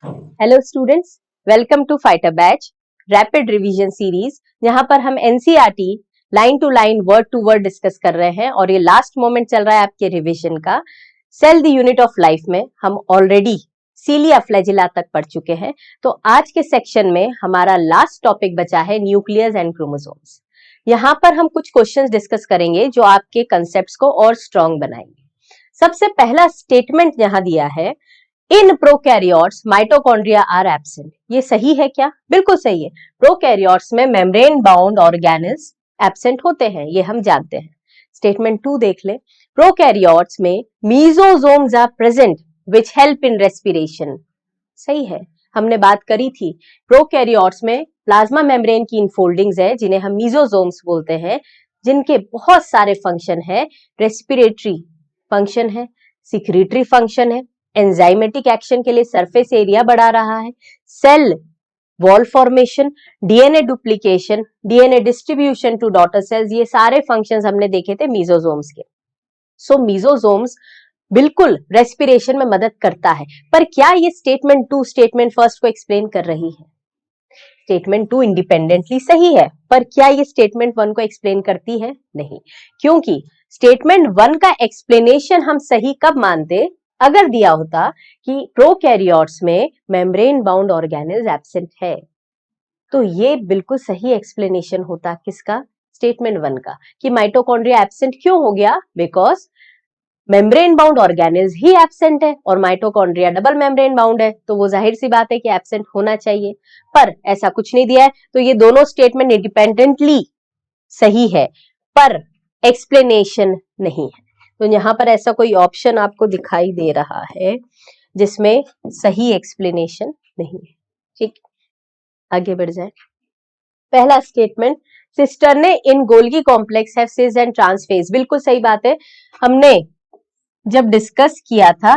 Hello students, welcome to fighter batch rapid revision series. यहाँ पर हम NCERT line to line word to word discuss कर रहे हैं और ये लास्ट मोमेंट चल रहा है आपके रिवीजन का। Cell the unit of life में हम ऑलरेडी सीलिया फ्लैजिला तक पढ़ चुके हैं। तो आज के सेक्शन में हमारा लास्ट टॉपिक बचा है न्यूक्लियस एंड क्रोमोसोम्स। यहाँ पर हम कुछ क्वेश्चंस डिस्कस करेंगे जो आपके कंसेप्ट्स को और स्ट्रॉन्ग बनाएंगे। सबसे पहला स्टेटमेंट यहाँ दिया है, in prokaryotes mitochondria are absent. ये सही है क्या? बिल्कुल सही है। प्रोकैरियोट्स में मेम्ब्रेन बाउंड ऑर्गेनेल्स एब्सेंट होते हैं, ये हम जानते हैं। स्टेटमेंट 2 देख ले, प्रोकैरियोट्स में mesosomes are present which help in respiration. सही है, हमने बात करी थी। प्रोकैरियोट्स में प्लाज्मा मेम्ब्रेन की इनफोल्डिंग्स है जिन्हें हम मीजोजोम्स बोलते हैं, जिनके बहुत सारे फंक्शन है। रेस्पिरेटरी फंक्शन है, सिक्रीटरी फंक्शन है, एंजाइमेटिक एक्शन के लिए सरफेस एरिया बढ़ा रहा है, cell wall formation, DNA duplication, DNA distribution to daughter cells, ये सारे फंक्शंस हमने देखे थे मीजोजोम्स के। सो मीजोजोम्स बिल्कुल रेस्पिरेशन में मदद करता है। पर क्या ये स्टेटमेंट 2 स्टेटमेंट फर्स्ट को एक्सप्लेन कर रही है? स्टेटमेंट 2 इंडिपेंडेंटली सही है, पर क्या ये स्टेटमेंट 1 को एक्सप्लेन करती है? नहीं, क्योंकि स्टेटमेंट 1 का एक्सप्लेनेशन हम सही कब मानते? अगर दिया होता कि प्रोकैरियोट्स में मेम्ब्रेन बाउंड ऑर्गेनेल्स एब्सेंट है, तो ये बिल्कुल सही एक्सप्लेनेशन होता किसका? स्टेटमेंट 1 का, कि माइटोकॉन्ड्रिया एब्सेंट क्यों हो गया? Because membrane bound organelles he absent है और माइटोकॉन्ड्रिया डबल मेम्ब्रेन बाउंड है, तो वो जाहिर सी बात है कि एब्सेंट होना चाहिए। पर ऐसा कुछ नहीं दिया है, तो ये दोनों स्टेटमेंट इंडिपेंडेंटली सही है, पर एक्सप्लेनेशन नहीं है। तो यहां पर ऐसा कोई ऑप्शन आपको दिखाई दे रहा है जिसमें सही एक्सप्लेनेशन नहीं है। ठीक, आगे बढ़ जाए। पहला statement, cisternae in Golgi complex have cis and trans face. बिल्कुल सही बात है। हमने जब डिस्कस किया था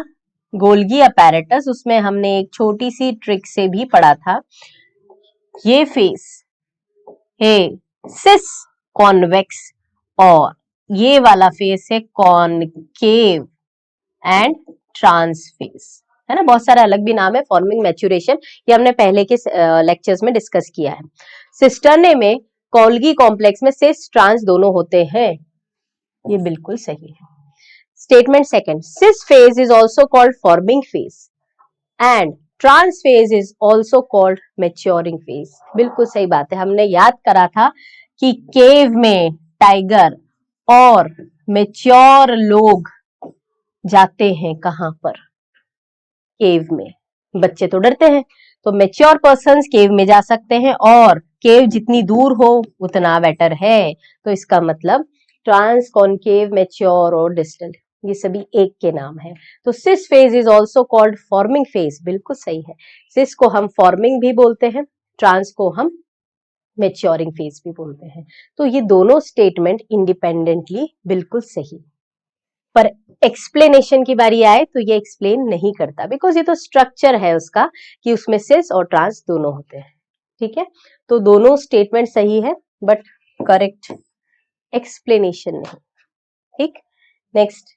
गोल्गी अपैरेटस, उसमें हमने एक छोटी सी ट्रिक से भी पढ़ा था। ये फेस है सिस कॉन्वेक्स और ये वाला फेस है कॉनकेव एंड ट्रांसफेस, है ना। बहुत सारा अलग भी नाम है, फॉर्मिंग, मैच्योरेशन, ये हमने पहले के लेक्चर्स में डिस्कस किया है। सिस्टर्ने में गोल्गी कॉम्प्लेक्स में सिस ट्रांस दोनों होते हैं, ये बिल्कुल सही है। Statement second, cis phase is also called forming face and trans face is also called maturing face. बिल्कुल सही बात है। हमने याद करा था कि केव में टाइगर और मैच्योर लोग जाते हैं कहां पर? केव में। बच्चे तो डरते हैं, तो मैच्योर पर्संस केव में जा सकते हैं और केव जितनी दूर हो उतना बेटर है। तो इसका मतलब ट्रांस, कॉनकेव, मैच्योर और डिस्टल, ये सभी एक के नाम है। तो cis phase is also called forming phase, बिल्कुल सही है। सिस को हम फॉर्मिंग भी बोलते हैं, ट्रांस को हम मैच्योरिंग फेज भी बोलते हैं। तो ये दोनों स्टेटमेंट इंडिपेंडेंटली बिल्कुल सही। पर एक्सप्लेनेशन की बारी आए तो ये एक्सप्लेन नहीं करता, बिकॉज ये तो स्ट्रक्चर है उसका कि उसमें सिस और ट्रांस दोनों होते हैं। ठीक है, तो दोनों स्टेटमेंट सही है, बट करेक्ट एक्सप्लेनेशन नहीं। ठीक, next,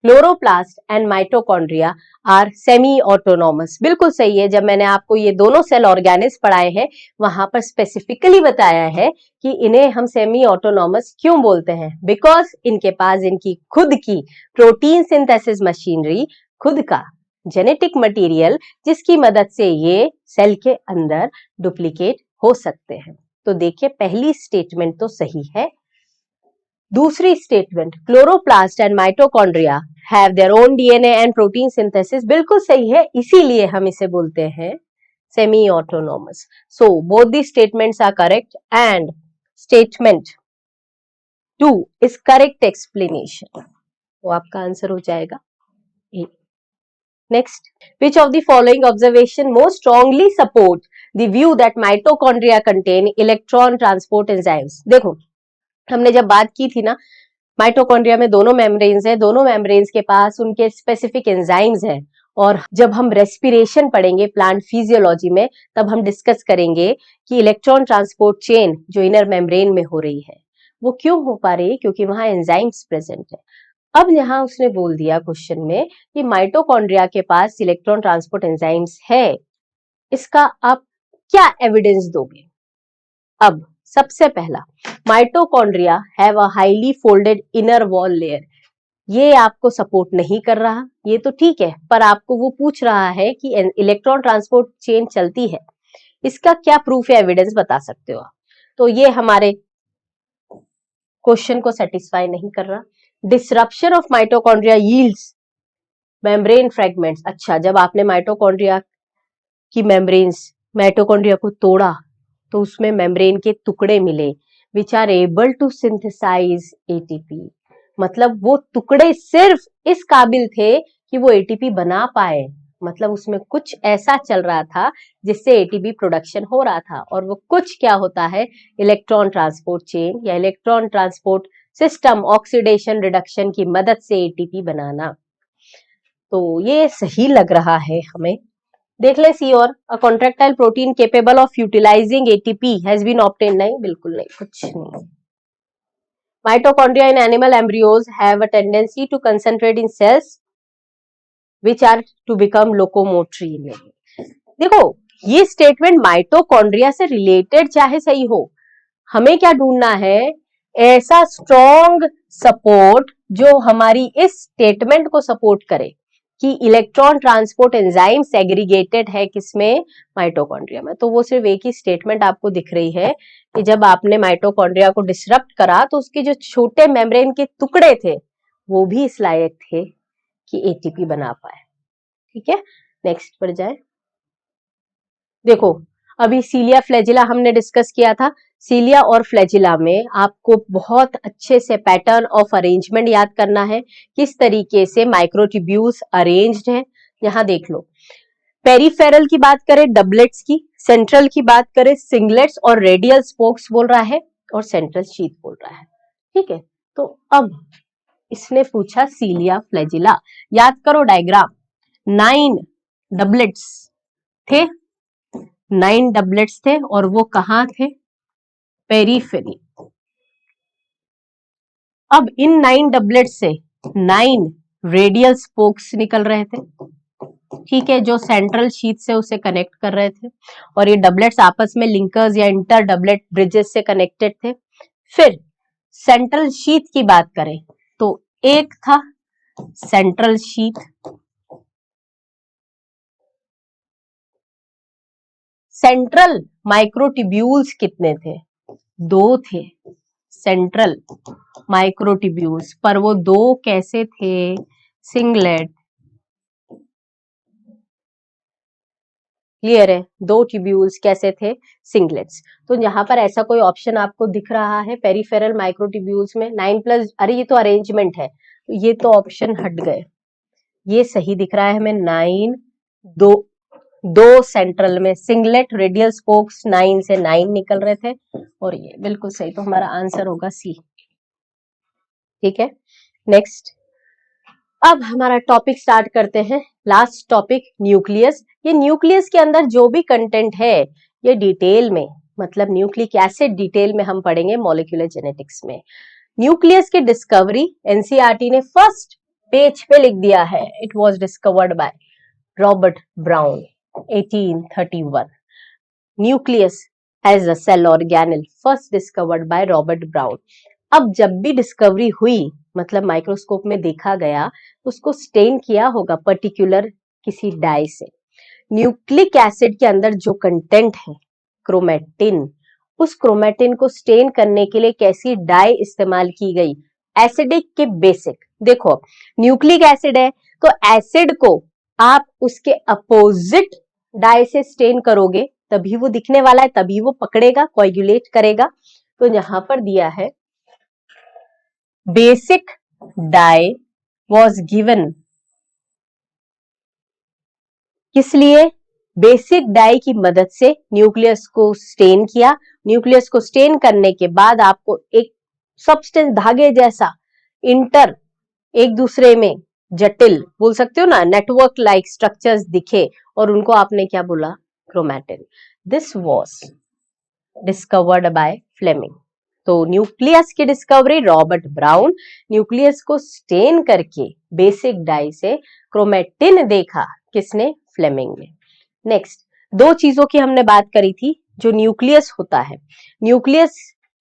chloroplast and mitochondria are semi autonomous. बिल्कुल सही है। जब मैंने आपको ये दोनों सेल ऑर्गेनिल्स पढ़ाए हैं, वहां पर स्पेसिफिकली बताया है कि इन्हें हम सेमी ऑटोनॉमस क्यों बोलते हैं? बिकॉज इनके पास इनकी खुद की प्रोटीन सिंथेसिस मशीनरी, खुद का जेनेटिक मटेरियल, जिसकी मदद से ये सेल के अंदर डुप्लीकेट हो सकते हैं। तो देखिए, पहली स्टेटमेंट तो सही है। दूसरी statement, chloroplast and mitochondria have their own DNA and protein synthesis, बिल्कुल सही है। इसीलिए हम इसे बोलते हैं semi autonomous. So both the statements are correct and statement 2 is correct explanation. तो आपका आंसर हो जाएगा A. Next, which of the following observation most strongly support the view that mitochondria contain electron transport enzymes? देखो, हमने जब बात की थी ना, माइटोकॉन्ड्रिया में दोनों मेम्ब्रेन्स हैं, दोनों मेम्ब्रेन्स के पास उनके स्पेसिफिक एंजाइम्स हैं। और जब हम रेस्पिरेशन पढ़ेंगे प्लांट फिजियोलॉजी में, तब हम डिस्कस करेंगे कि इलेक्ट्रॉन ट्रांसपोर्ट चेन जो इनर मेम्ब्रेन में हो रही है, वो क्यों हो पा रही है? क्योंकि वहां एंजाइम्स प्रेजेंट है। अब यहाँ उसने बोल दिया क्वेश्चन में कि माइटोकॉन्ड्रिया के पास इलेक्ट्रॉन ट्रांसपोर्ट एंजाइम्स है, इसका आप क्या एविडेंस दोगे? अब सबसे पहला, mitochondria have a highly folded inner wall layer, ये आपको सपोर्ट नहीं कर रहा, ये तो ठीक है, पर आपको वो पूछ रहा है कि इलेक्ट्रॉन ट्रांसपोर्ट चेन चलती है, इसका क्या प्रूफ या एविडेंस बता सकते हो आप? तो ये हमारे क्वेश्चन को सेटिस्फाई नहीं कर रहा। Disruption of mitochondria yields membrane fragments, अच्छा जब आपने माइटोकॉन्ड्रिया की माइटोकॉन्ड्रिया को तोड़ा तो उसमें मेम्ब्रेन के टुकड़े मिले, which are able to synthesise ATP, मतलब वो टुकड़े सिर्फ इस काबिल थे कि वो एटीपी बना पाए, मतलब उसमें कुछ ऐसा चल रहा था जिससे एटीपी प्रोडक्शन हो रहा था, और वो कुछ क्या होता है, इलेक्ट्रॉन ट्रांसपोर्ट चेन या electron transport system, oxidation reduction की मदद से एटीपी बनाना। तो ये सही लग रहा है हमें। देख ले सी और, a contractile protein capable of utilising ATP has been obtain, नहीं बिल्कुल नहीं, कुछ नहीं। Mitochondria in animal embryos have a tendency to concentrate in cells which are to become locomotory. देखो ये स्टेटमेंट माइटोकॉन्ड्रिया से रिलेटेड चाहे सही हो, हमें क्या ढूंढना है, ऐसा स्ट्रॉन्ग सपोर्ट जो हमारी इस स्टेटमेंट को सपोर्ट करे कि इलेक्ट्रॉन ट्रांसपोर्ट एंजाइम सेग्रीगेटेड है किसमें, माइटोकॉन्ड्रिया में। तो वो सिर्फ एक ही स्टेटमेंट आपको दिख रही है कि जब आपने माइटोकॉन्ड्रिया को डिसरप्ट करा तो उसके जो छोटे मेम्ब्रेन के टुकड़े थे वो भी इस लायक थे कि एटीपी बना पाए। ठीक है, नेक्स्ट पर जाए। देखो अभी सीलिया फ्लैजिला हमने डिस्कस किया था, सीलिया और फ्लैजिला में आपको बहुत अच्छे से पैटर्न ऑफ अरेंजमेंट याद करना है, किस तरीके से माइक्रोट्यूब्यूल्स अरेंज्ड हैं। यहां देख लो, पेरिफेरल की बात करें डबलेट्स की, सेंट्रल की बात करें सिंगलेट्स, और रेडियल स्पोक्स बोल रहा है, और सेंट्रल शीथ बोल रहा है। ठीक है, तो अब इसने पूछा सीलिया फ्लैजिला, याद करो डायग्राम, 9 डबलेट्स थे, 9 डबलेट्स थे, और वो कहां थे, पेरीफेरी। अब इन 9 डबलेट से 9 रेडियल स्पोक्स निकल रहे थे, ठीक है, जो सेंट्रल शीथ से उसे कनेक्ट कर रहे थे, और ये डबलेट्स आपस में लिंकर्स या इंटर डबलेट ब्रिजेस से कनेक्टेड थे। फिर सेंट्रल शीथ की बात करें तो एक था सेंट्रल शीथ, सेंट्रल माइक्रोट्यूब्यूल्स कितने थे, 2 थे सेंट्रल माइक्रोट्यूब्यूल्स, पर वो 2 कैसे थे, सिंगलेट। क्लियर है, 2 ट्यूब्यूल्स कैसे थे, सिंगलेट्स। तो यहाँ पर ऐसा कोई ऑप्शन आपको दिख रहा है पेरिफेरल माइक्रोट्यूब्यूल्स में 9+, अरे ये तो अरेंजमेंट है, ये तो ऑप्शन हट गए, ये सही दिख रहा है हमें 9, 2 सेंट्रल में सिंगलेट, रेडियल स्पोक्स 9 से 9 निकल रहे थे, और ये बिल्कुल सही, तो हमारा आंसर होगा सी। ठीक है, नेक्स्ट। अब हमारा टॉपिक स्टार्ट करते हैं, लास्ट टॉपिक न्यूक्लियस। ये न्यूक्लियस के अंदर जो भी कंटेंट है ये डिटेल में, मतलब न्यूक्लिक एसिड डिटेल में हम पढ़ेंगे मॉलिक्यूलर जेनेटिक्स में। न्यूक्लियस की डिस्कवरी एनसीईआरटी ने फर्स्ट पेज पे लिख दिया है, it was discovered by Robert Brown 1831। Nucleus as a cell organelle first discovered by Robert Brown. अब जब भी डिस्कवरी हुई, मतलब माइक्रोस्कोप में देखा गया, उसको स्टेन किया होगा पर्टिकुलर किसी डाई से। न्यूक्लिक एसिड के अंदर जो कंटेंट है क्रोमेटिन, उस क्रोमेटिन को स्टेन करने के लिए कैसी डाई इस्तेमाल की गई, एसिडिक के बेसिक। देखो न्यूक्लिक एसिड है तो एसिड को आप उसके अपोजिट डाई से स्टेन करोगे तभी वो दिखने वाला है, तभी वो पकड़ेगा, कोएगुलेट करेगा। तो यहां पर दिया है बेसिक डाई वॉज गिवन, किस लिए, बेसिक डाई की मदद से न्यूक्लियस को स्टेन किया। न्यूक्लियस को स्टेन करने के बाद आपको एक सब्सटेंस, धागे जैसा इंटर, एक दूसरे में जटिल बोल सकते हो ना, नेटवर्क लाइक स्ट्रक्चर्स दिखे, और उनको आपने क्या बोला, chromatin. This was discovered by Flemming. तो न्यूक्लियस की डिस्कवरी रॉबर्ट ब्राउन, न्यूक्लियस को स्टेन करके बेसिक डाई से क्रोमेटिन देखा किसने? फ्लेमिंग ने। नेक्स्ट, दो चीजों की हमने बात करी थी। जो न्यूक्लियस होता है, न्यूक्लियस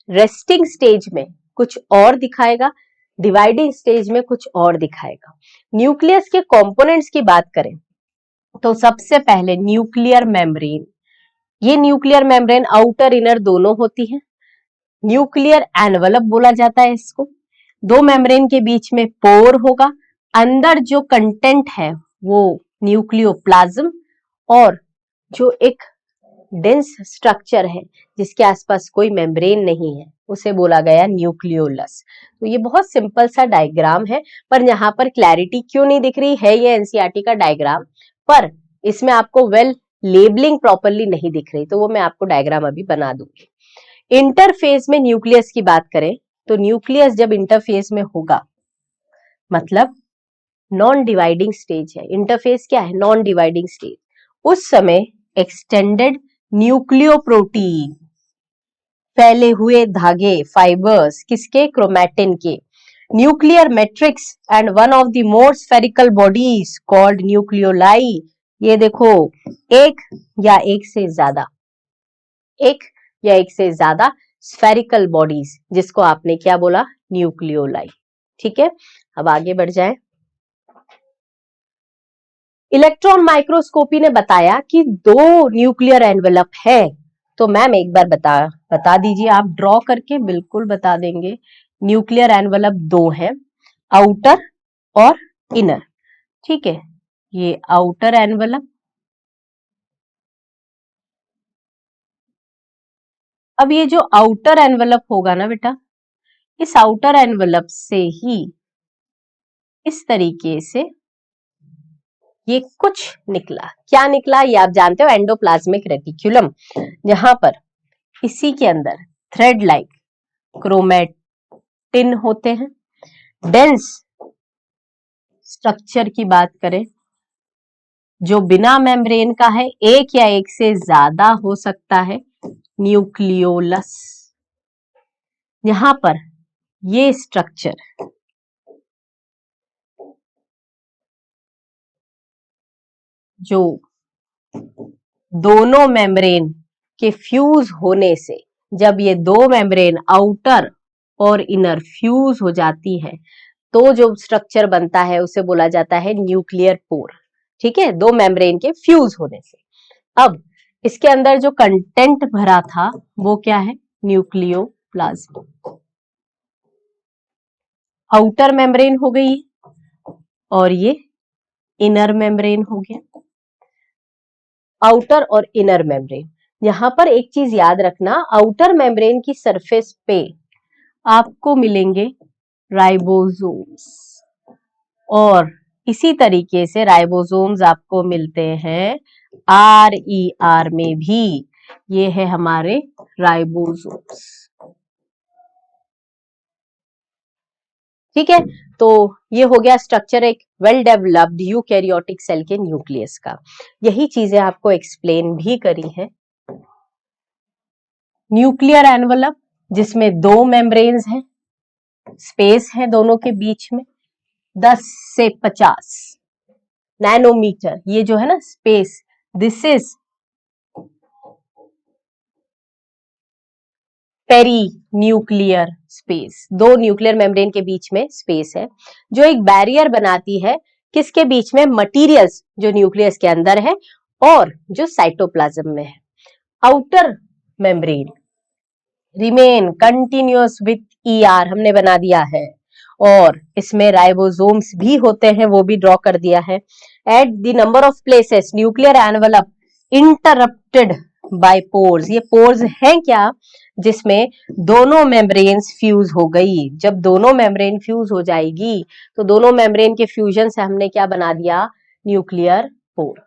रेस्टिंग स्टेज में कुछ और दिखाएगा, डिवाइडिंग स्टेज में कुछ और दिखाएगा। न्यूक्लियस के कंपोनेंट्स की बात करें तो सबसे पहले न्यूक्लियर मेम्ब्रेन, ये न्यूक्लियर मेम्ब्रेन आउटर इनर दोनों होती है। न्यूक्लियर एनवलप बोला जाता है इसको। दो मेम्ब्रेन के बीच में पोर होगा, अंदर जो कंटेंट है वो न्यूक्लियोप्लाज्म, और जो एक डेंस स्ट्रक्चर है जिसके आसपास कोई मेम्ब्रेन नहीं है उसे बोला गया न्यूक्लियोलस। तो ये बहुत सिंपल सा डायग्राम है, पर यहाँ पर क्लैरिटी क्यों नहीं दिख रही है? ये एनसीईआरटी का डायग्राम, पर इसमें आपको वेल लेबलिंग प्रॉपरली नहीं दिख रही, तो वो मैं आपको डायग्राम अभी बना दूंगी। इंटरफेस में न्यूक्लियस की बात करें तो न्यूक्लियस जब इंटरफेस में होगा मतलब नॉन डिवाइडिंग स्टेज है। इंटरफेस क्या है? Non dividing stage. उस समय एक्सटेंडेड न्यूक्लियोप्रोटीन, फैले हुए धागे, फाइबर्स, किसके? क्रोमैटिन के। Nuclear matrix and one of the more spherical bodies called nucleoli. ये देखो, एक या एक से ज्यादा स्फेरिकल बॉडीज, जिसको आपने क्या बोला? न्यूक्लियोलाई। ठीक है, अब आगे बढ़ जाएं। इलेक्ट्रॉन माइक्रोस्कोपी ने बताया कि दो न्यूक्लियर एनवेलप है। तो मैम एक बार बता दीजिए, आप ड्रॉ करके बिल्कुल बता देंगे। न्यूक्लियर एनवेलप दो है, आउटर और इनर। ठीक है, ये आउटर एनवेलप। अब ये जो आउटर एनवेलप होगा ना बेटा, इस आउटर एनवेलप से ही इस तरीके से ये कुछ निकला। क्या निकला? ये आप जानते हो, एंडोप्लाज्मिक रेटिक्यूलम, जहां पर इसी के अंदर थ्रेड लाइक क्रोमैटिन होते हैं। डेंस स्ट्रक्चर की बात करें, जो बिना मेम्ब्रेन का है, एक या एक से ज्यादा हो सकता है, न्यूक्लियोलस। यहां पर ये स्ट्रक्चर जो दोनों मेम्ब्रेन के फ्यूज होने से, जब ये दो मेम्ब्रेन आउटर और इनर फ्यूज हो जाती है तो जो स्ट्रक्चर बनता है उसे बोला जाता है न्यूक्लियर पोर। ठीक है, दो मेम्ब्रेन के फ्यूज होने से। अब इसके अंदर जो कंटेंट भरा था वो क्या है? न्यूक्लियोप्लाज्म। आउटर मेम्ब्रेन हो गई और ये इनर मेम्ब्रेन हो गया। आउटर और इनर मेम्ब्रेन, यहां पर एक चीज याद रखना, आउटर मेम्ब्रेन की सरफेस पे आपको मिलेंगे राइबोसोम्स, और इसी तरीके से राइबोसोम्स आपको मिलते हैं RER में भी। ये है हमारे राइबोसोम्स। ठीक है, तो ये हो गया स्ट्रक्चर एक वेल डेवलप्ड यूकैरियोटिक सेल के न्यूक्लियस का। यही चीजें आपको एक्सप्लेन भी करी है। न्यूक्लियर एनवलप, जिसमें दो मेम्ब्रेन्स हैं, स्पेस है दोनों के बीच में 10 से 50 नैनोमीटर, ये जो है ना space, this is peri nuclear space. दो न्यूक्लियर मेम्ब्रेन के बीच में स्पेस है जो एक बैरियर बनाती है, किसके बीच में? मटीरियल्स जो न्यूक्लियस के अंदर है और जो साइटोप्लाज्म में है। Outer membrane remain continuous with ER हमने बना दिया है, और इसमें राइबोसोम्स भी होते हैं, वो भी ड्रॉ कर दिया है। At the number of places nuclear envelope interrupted by pores. ये पोर्स हैं क्या? जिसमें दोनों मेम्ब्रेन्स फ्यूज हो गई। जब दोनों मेम्ब्रेन फ्यूज हो जाएगी तो दोनों मेम्ब्रेन के फ्यूजन से हमने क्या बना दिया? Nuclear pore.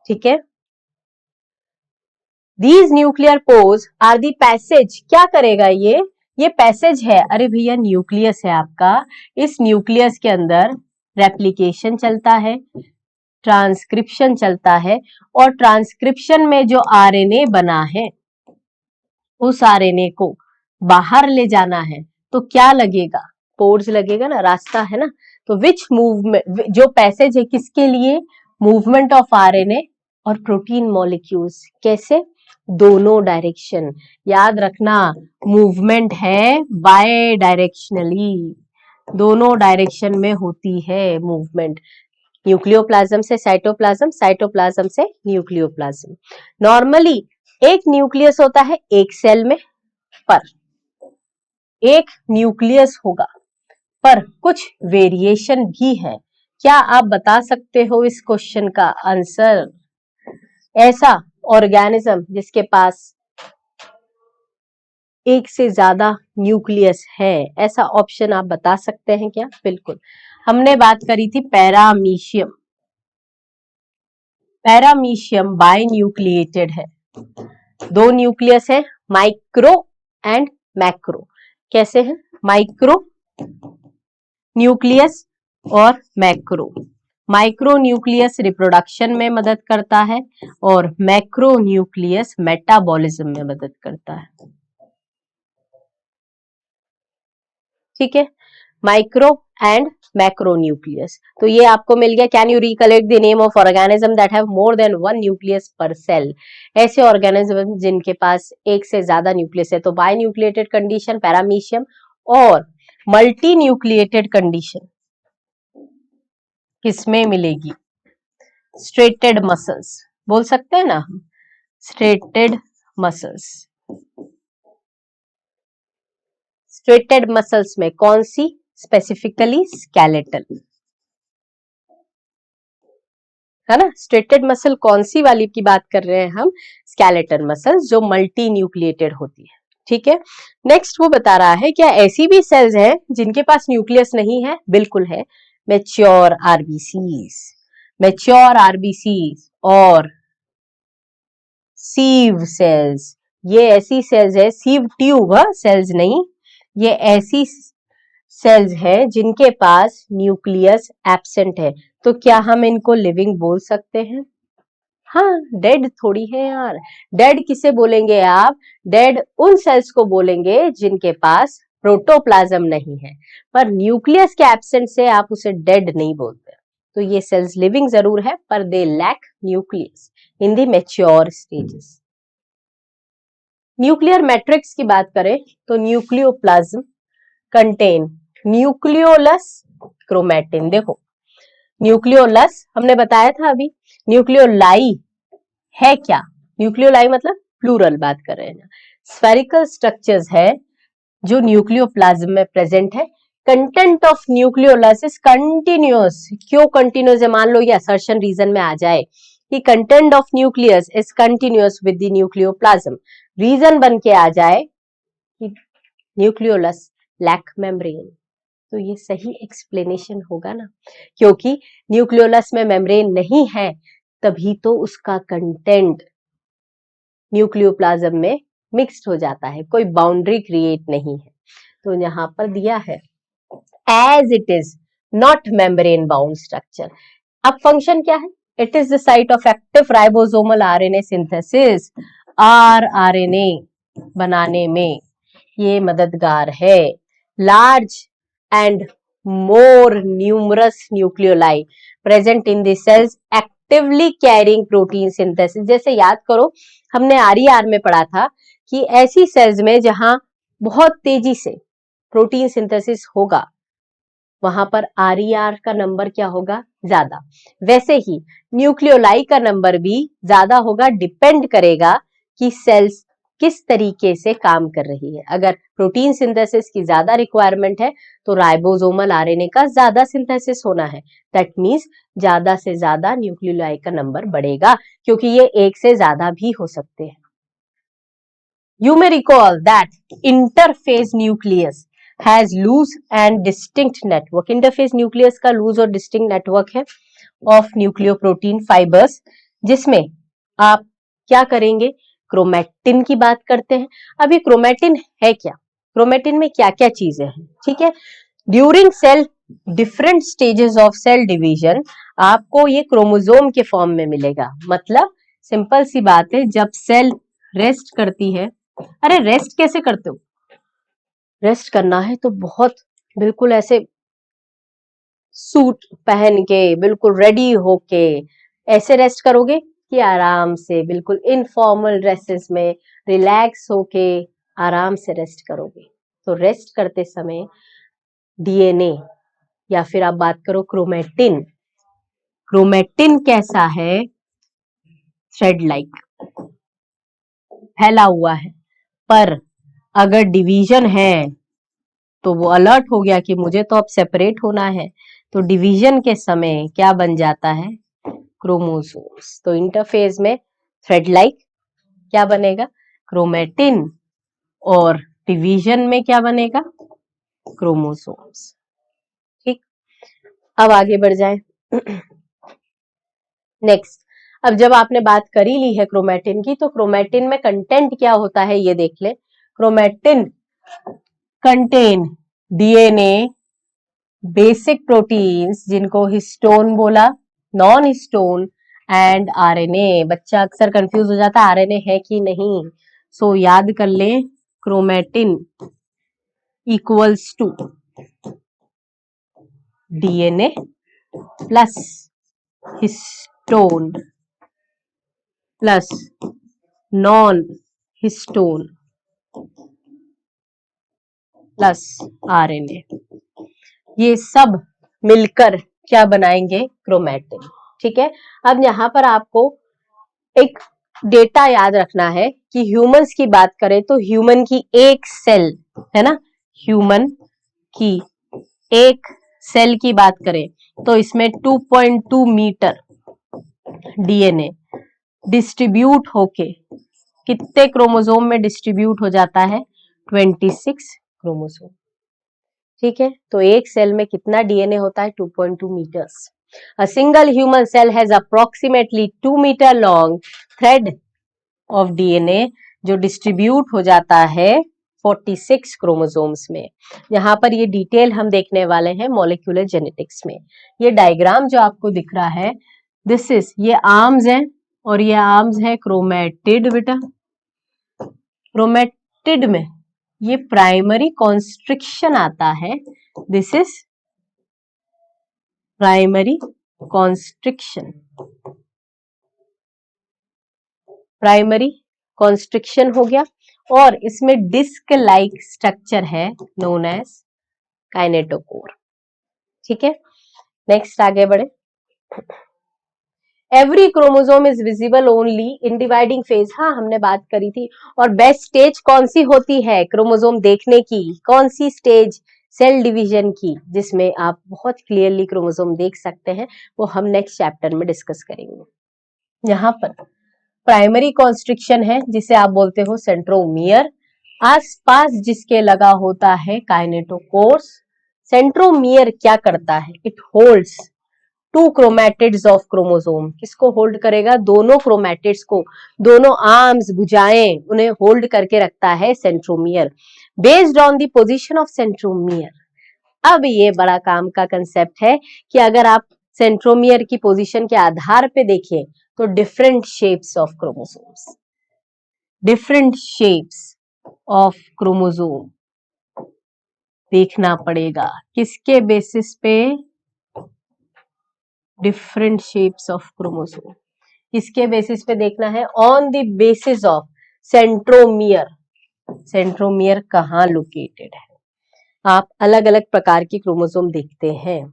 ठीक है, These nuclear pores are the passage। क्या करेगा ये पैसेज है। अरे भैया, न्यूक्लियस है आपका, इस न्यूक्लियस के अंदर रेप्लिकेशन चलता है, ट्रांसक्रिप्शन चलता है, और ट्रांसक्रिप्शन में जो RNA बना है उस RNA को बाहर ले जाना है तो क्या लगेगा, पोर्स लगेगा ना, रास्ता है ना। तो विच मूवमेंट, जो पैसेज है किसके लिए, मूवमेंट ऑफ आरएनए और प्रोटीन मॉलिक्यूल्स, कैसे, दोनों डायरेक्शन। याद रखना मूवमेंट है बाय डायरेक्शनली, दोनों डायरेक्शन में होती है मूवमेंट। न्यूक्लियोप्लाज्म से साइटोप्लाज्म, साइटोप्लाज्म से न्यूक्लियोप्लाज्म। नॉर्मली एक न्यूक्लियस होता है एक सेल में, पर एक न्यूक्लियस होगा, पर कुछ वेरिएशन भी है। क्या आप बता सकते हो इस क्वेश्चन का आंसर? ऐसा ऑर्गेनिज्म जिसके पास एक से ज्यादा न्यूक्लियस है, ऐसा ऑप्शन आप बता सकते हैं क्या? बिल्कुल, हमने बात करी थी पैरामीशियम। पैरामीशियम बाइन्यूक्लिएटेड है, दो न्यूक्लियस है, माइक्रो एंड मैक्रो। कैसे है? माइक्रो न्यूक्लियस और मैक्रो। माइक्रो न्यूक्लियस रिप्रोडक्शन में मदद करता है और मैक्रो न्यूक्लियस मेटाबॉलिज्म में मदद करता है। ठीक है, माइक्रो एंड मैक्रो न्यूक्लियस। तो ये आपको मिल गया। Can you recollect the name of organism that have more than one nucleus पर सेल? ऐसे ऑर्गेनिज्म जिनके पास एक से ज्यादा न्यूक्लियस है। तो बाय न्यूक्लिएटेड कंडीशन पैरामीशियम, और मल्टी न्यूक्लिएटेड कंडीशन किसमें मिलेगी? स्ट्रेटेड मसल्स, बोल सकते हैं ना हम, स्ट्रेटेड मसल्स। स्ट्रेटेड मसल्स में कौन सी? स्पेसिफिकली स्केलेटल, है ना। स्ट्रेटेड मसल कौन सी वाली की बात कर रहे हैं हम? स्केलेटल मसल्स, जो मल्टी न्यूक्लिएटेड होती है। ठीक है, नेक्स्ट वो बता रहा है क्या ऐसी भी सेल्स हैं जिनके पास न्यूक्लियस नहीं है? बिल्कुल है, मैच्योर आरबीसीज। मैच्योर आरबीसीज और सीव सेल्स, ये ऐसी सेल्स है, सीव ट्यूब सेल्स नहीं, ये ऐसी सेल्स है जिनके पास न्यूक्लियस एब्सेंट है। तो क्या हम इनको लिविंग बोल सकते हैं? हाँ, डेड थोड़ी है यार। डेड किसे बोलेंगे आप? डेड उन सेल्स को बोलेंगे जिनके पास प्रोटोप्लाज्म नहीं है, पर न्यूक्लियस के एब्सेंट से आप उसे डेड नहीं बोलते। तो ये सेल्स लिविंग जरूर है, पर they lack nucleus in the mature stages. Nuclear matrix की बात करें तो न्यूक्लियोप्लाज्म कंटेन न्यूक्लियोलस, क्रोमैटिन। देखो, न्यूक्लियोलस हमने बताया था अभी, न्यूक्लियोलाई है क्या? न्यूक्लियोलाई मतलब प्लूरल बात कर रहे हैं ना। स्फेरिकल स्ट्रक्चर्स है जो न्यूक्लियोप्लाज्म में प्रेजेंट है। Content of nucleolus is continuous. क्यों कंटिन्यूअस है? मान लो ये असर्शन रीजन में आ जाए कि content of nucleus is continuous with the nucleoplasm, region बन के आ जाए कि न्यूक्लियोलस लैक मेम्ब्रेन, तो ये सही एक्सप्लेनेशन होगा ना, क्योंकि न्यूक्लियोलस में मेम्ब्रेन नहीं है, तभी तो उसका कंटेंट न्यूक्लियोप्लाज्म में मिक्स्ड हो जाता है, कोई बाउंड्री क्रिएट नहीं है। तो यहां पर दिया है as it is not membrane bound structure. अब फंक्शन क्या है? It is the site of active ribosomal RNA synthesis. RNA बनाने में ये मददगार है। Large and more numerous nucleoli present in the cells actively carrying protein synthesis. जैसे याद करो, हमने आरईआर में पढ़ा था कि ऐसी सेल्स में जहां बहुत तेजी से प्रोटीन सिंथेसिस होगा, वहां पर आरईआर का नंबर क्या होगा? ज्यादा। वैसे ही न्यूक्लियोलाई का नंबर भी ज्यादा होगा, डिपेंड करेगा कि सेल्स किस तरीके से काम कर रही है। अगर प्रोटीन सिंथेसिस की ज्यादा रिक्वायरमेंट है तो राइबोसोमल आरएनए का ज्यादा सिंथेसिस होना है। दैट मींस ज्यादा से ज्यादा न्यूक्लियोलाई का नंबर बढ़ेगा, क्योंकि ये एक से ज्यादा भी हो सकते हैं। You may recall that interphase nucleus has loose and distinct network. Interphase nucleus का loose और distinct network है of nucleoprotein fibers, जिसमें आप क्या करेंगे? क्रोमैटिन की बात करते हैं। अब ये क्रोमैटिन है क्या? क्रोमैटिन में क्या क्या चीजें हैं? ठीक है, during cell different stages of cell division आपको ये क्रोमोसोम के फॉर्म में मिलेगा। मतलब सिंपल सी बात है, जब सेल रेस्ट करती है, अरे रेस्ट कैसे करते हो? रेस्ट करना है तो बहुत बिल्कुल ऐसे सूट पहन के बिल्कुल रेडी होके ऐसे रेस्ट करोगे कि आराम से बिल्कुल इनफॉर्मल ड्रेसेस में रिलैक्स होके आराम से रेस्ट करोगे। तो रेस्ट करते समय डीएनए या फिर आप बात करो क्रोमेटिन, क्रोमेटिन कैसा है? थ्रेड लाइक फैला हुआ है, पर अगर डिवीजन है तो वो अलर्ट हो गया कि मुझे तो अब सेपरेट होना है, तो डिवीजन के समय क्या बन जाता है? क्रोमोसोम्स। तो इंटरफेज में थ्रेड लाइक क्या बनेगा? क्रोमेटिन, और डिवीजन में क्या बनेगा? क्रोमोसोम्स। ठीक, अब आगे बढ़ जाए। नेक्स्ट, अब जब आपने बात कर ही ली है क्रोमेटिन की, तो क्रोमेटिन में कंटेंट क्या होता है ये देख ले। Chromatin contain DNA, basic proteins जिनको हिस्टोन बोला, नॉन हिस्टोन एंड आरएनए। बच्चा अक्सर कंफ्यूज हो जाता है आरएनए है कि नहीं, सो याद कर ले chromatin equals to DNA plus histone plus non histone plus RNA. ये सब मिलकर क्या बनाएंगे? क्रोमेटिन। ठीक है, अब यहां पर आपको एक डेटा याद रखना है कि ह्यूमंस की बात करें तो ह्यूमन की एक सेल है ना, ह्यूमन की एक सेल की बात करें तो इसमें 2.2 मीटर डीएनए डिस्ट्रीब्यूट होके कितने क्रोमोसोम में डिस्ट्रीब्यूट हो जाता है? 26 क्रोमोसोम। ठीक है, तो एक सेल में कितना डीएनए होता है? 2.2 metres. A single human cell has approximately 2 meter long thread of DNA जो डिस्ट्रीब्यूट हो जाता है 46 क्रोमोसोम्स में। यहाँ पर ये डिटेल हम देखने वाले हैं मॉलिक्यूलर जेनेटिक्स में। ये डायग्राम जो आपको दिख रहा है, दिस इज, ये आर्म्स हैं और ये आर्म्स है क्रोमेटिड। बेटा क्रोमेटिड में ये प्राइमरी कॉन्स्ट्रिक्शन आता है, this is primary constriction. Primary constriction हो गया, और इसमें डिस्क लाइक स्ट्रक्चर है नोन एज काइनेटोकोर। ठीक है, नेक्स्ट आगे बढ़े। Every chromosome is visible only in dividing phase. हाँ, हमने बात करी थी। और बेस्ट स्टेज कौन सी होती है क्रोमोसोम देखने की? कौन सी स्टेज? सेल डिवीजन की, जिसमें आप बहुत क्लियरली क्रोमोसोम देख सकते हैं, वो हम नेक्स्ट चैप्टर में डिस्कस करेंगे। यहाँ पर प्राइमरी कॉन्स्ट्रिक्शन है जिसे आप बोलते हो सेंट्रोमियर, आसपास जिसके लगा होता है काइनेटोकोर्स। सेंट्रोमियर क्या करता है? It holds 2 chromatids of chromosome. किसको होल्ड करेगा? दोनों क्रोमैटिड्स को, दोनों आर्म्स, भुजाएं, उन्हें होल्ड करके रखता है centromere. Based on the position of centromere, अब ये बड़ा काम का कंसेप्ट है कि अगर आप सेंट्रोमियर की पोजीशन के आधार पे देखें तो different shapes of chromosomes, different shapes of chromosome देखना पड़ेगा। किसके बेसिस पे? Different shapes of chromosome. किसके बेसिस पे देखना है? On the basis of centromere. Centromere कहाँ लोकेटेड है? आप अलग अलग प्रकार की क्रोमोसोम देखते हैं।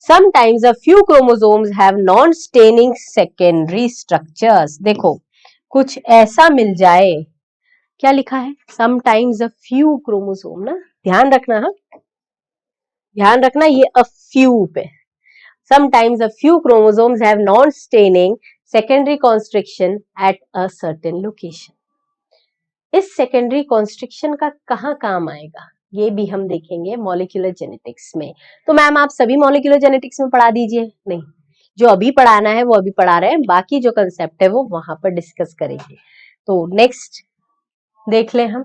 Sometimes a few chromosomes have non-staining secondary structures। देखो, कुछ ऐसा मिल जाए, क्या लिखा है? Sometimes a few chromosome ना, ध्यान रखना। हाँ, ध्यान रखना, ये a few पे। Sometimes a few chromosomes have non-staining secondary constriction at a certain location। इस सेकेंडरी कॉन्स्ट्रिक्शन का कहाँ काम आएगा, ये भी हम देखेंगे मॉलिक्यूलर जेनेटिक्स में। तो मैम आप सभी मॉलिक्यूलर जेनेटिक्स में पढ़ा दीजिए? नहीं, जो अभी पढ़ाना है वो अभी पढ़ा रहे हैं, बाकी जो कंसेप्ट है वो वहां पर डिस्कस करेंगे। तो नेक्स्ट देख ले हम,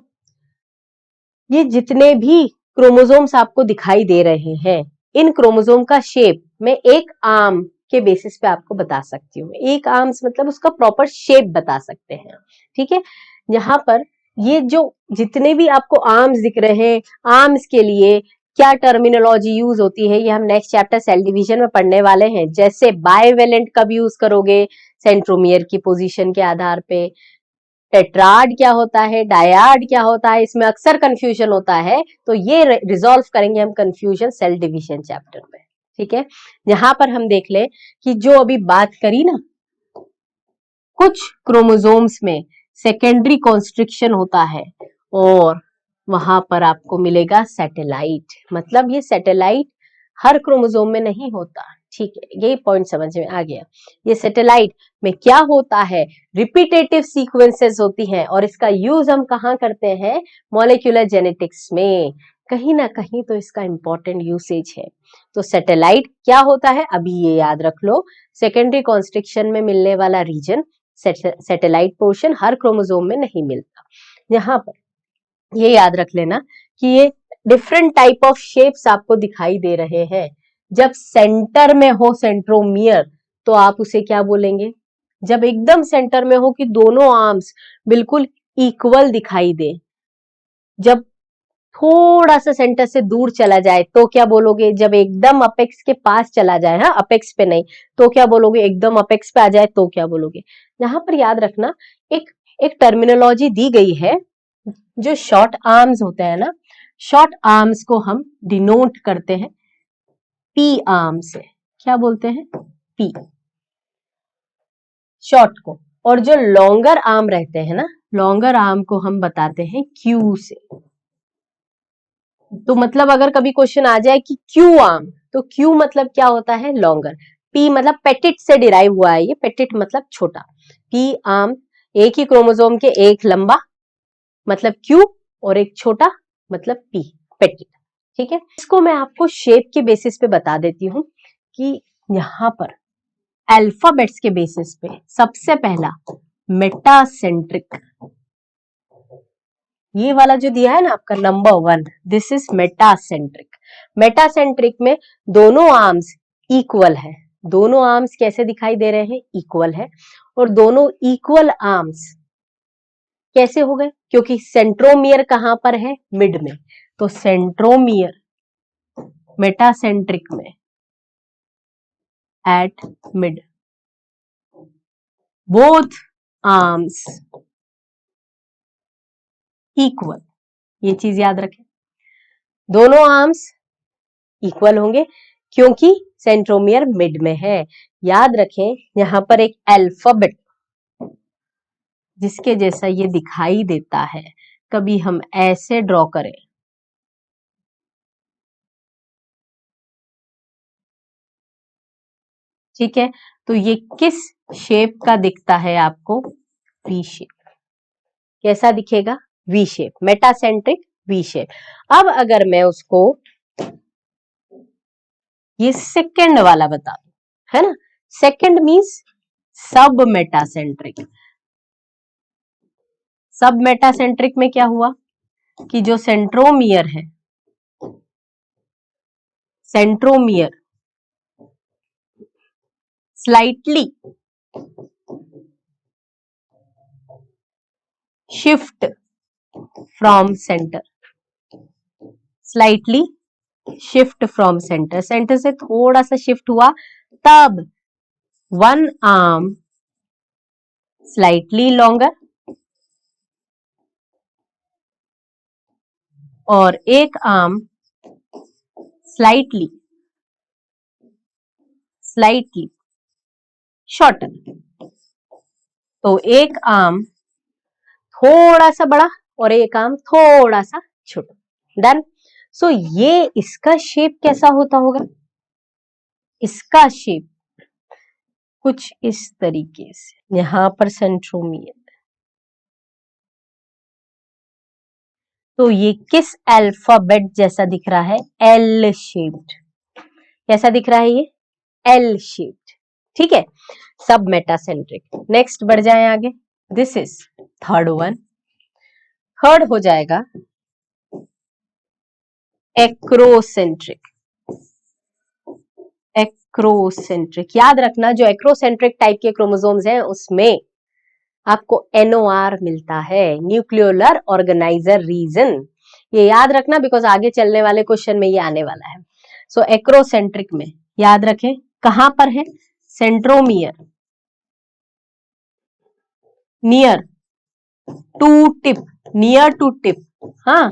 ये जितने भी क्रोमोसोम्स आपको दिखाई दे रहे हैं, इन क्रोमोसोम का शेप मैं एक आर्म के बेसिस पे आपको बता सकती हूँ। एक आर्म्स मतलब उसका प्रॉपर शेप बता सकते हैं। ठीक है, यहाँ पर ये जो जितने भी आपको आर्म्स दिख रहे हैं, आर्म्स के लिए क्या टर्मिनोलॉजी यूज होती है ये हम नेक्स्ट चैप्टर सेल डिवीजन में पढ़ने वाले हैं। जैसे बाइवेलेंट कब यूज करोगे, सेंट्रोमियर की पोजीशन के आधार पे, टेट्राड क्या होता है, डायाड क्या होता है, इसमें अक्सर कंफ्यूजन होता है, तो ये रिजॉल्व करेंगे हम कंफ्यूजन सेल डिवीजन चैप्टर में। ठीक है, यहां पर हम देख ले कि जो अभी बात करी ना, कुछ क्रोमोसोम्स में सेकेंडरी कॉन्स्ट्रिक्शन होता है और वहां पर आपको मिलेगा सैटेलाइट। मतलब ये सैटेलाइट हर क्रोमोसोम में नहीं होता। ठीक है, यही पॉइंट समझ में आ गया। ये सैटेलाइट में क्या होता है, रिपीटेटिव सीक्वेंसेस होती हैं और इसका यूज हम कहाँ करते हैं, मॉलिक्यूलर जेनेटिक्स में। कहीं ना कहीं तो इसका इंपॉर्टेंट यूसेज है। तो सैटेलाइट क्या होता है, अभी ये याद रख लो, सेकेंडरी कॉन्स्ट्रिक्शन में मिलने वाला रीजन, सैटेलाइट पोर्शन हर क्रोमोसोम में नहीं मिलता। यहाँ पर ये याद रख लेना कि ये डिफरेंट टाइप ऑफ शेप्स आपको दिखाई दे रहे हैं। जब सेंटर में हो सेंट्रोमियर तो आप उसे क्या बोलेंगे, जब एकदम सेंटर में हो कि दोनों आर्म्स बिल्कुल इक्वल दिखाई दे, जब थोड़ा सा सेंटर से दूर चला जाए तो क्या बोलोगे, जब एकदम अपेक्स के पास चला जाए, हाँ अपेक्स पे नहीं तो क्या बोलोगे, एकदम अपेक्स पे आ जाए तो क्या बोलोगे। यहां पर याद रखना एक एक टर्मिनोलॉजी दी गई है, जो शॉर्ट आर्म्स होते हैं ना, शॉर्ट आर्म्स को हम डिनोट करते हैं पी आर्म से। क्या बोलते हैं, पी, शॉर्ट को। और जो लॉन्गर आर्म रहते हैं ना, लॉन्गर आर्म को हम बताते हैं क्यू से। तो मतलब अगर कभी क्वेश्चन आ जाए कि क्यू आर्म, तो क्यू मतलब क्या होता है, लॉन्गर। पी मतलब पेटिट से डिराइव हुआ है ये, पेटिट मतलब छोटा। पी आर्म, एक ही क्रोमोसोम के एक लंबा मतलब क्यू और एक छोटा मतलब पी, पेटिट। ठीक है, इसको मैं आपको शेप के बेसिस पे बता देती हूँ कि यहां पर अल्फाबेट्स के बेसिस पे सबसे पहला मेटासेंट्रिक, ये वाला जो दिया है ना आपका number 1, this is metacentric. Metacentric में दोनों आर्म्स इक्वल है। दोनों आर्म्स कैसे दिखाई दे रहे हैं, इक्वल है। और दोनों इक्वल आर्म्स कैसे हो गए, क्योंकि सेंट्रोमियर कहां पर है, मिड में। तो सेंट्रोमियर मेटासेंट्रिक में at mid, both arms equal. ये चीज याद रखें, दोनों आर्म्स इक्वल होंगे क्योंकि सेंट्रोमियर मिड में है। याद रखें यहां पर एक अल्फाबेट जिसके जैसा ये दिखाई देता है, कभी हम ऐसे ड्रॉ करें, ठीक है, तो ये किस शेप का दिखता है आपको, वी शेप। कैसा दिखेगा, V shape, metacentric V shape. अब अगर मैं उसको ये सेकंड वाला बता दूं, है ना, सेकंड मींस सब मेटासेंट्रिक। सब मेटासेंट्रिक में क्या हुआ कि जो सेंट्रोमियर है, centromere slightly shift from centre, slightly shift from centre, centre से थोड़ा सा शिफ्ट हुआ, तब वन आर्म स्लाइटली लॉन्गर और एक आर्म स्लाइटली स्लाइटली शॉर्टर। तो एक आर्म थोड़ा सा बड़ा और एक आर्म थोड़ा सा छोटा। डन। सो ये इसका शेप कैसा होता होगा, इसका शेप कुछ इस तरीके से, यहां पर सेंट्रोमियर, तो ये किस अल्फाबेट जैसा दिख रहा है, एल शेप्ड। कैसा दिख रहा है ये, एल शेप्ड। ठीक है, सब मेटासेंट्रिक। नेक्स्ट बढ़ जाए आगे, this is third one. Third हो जाएगा एक्रोसेंट्रिक। एक्रोसेंट्रिक याद रखना, जो एक्रोसेंट्रिक टाइप के क्रोमोसोम्स हैं उसमें आपको NOR मिलता है, न्यूक्लियोलर ऑर्गेनाइजर रीजन। ये याद रखना बिकॉज आगे चलने वाले क्वेश्चन में ये आने वाला है। सो एक्रोसेंट्रिक में याद रखें कहां पर है, centromere near to tip, near to tip, हाँ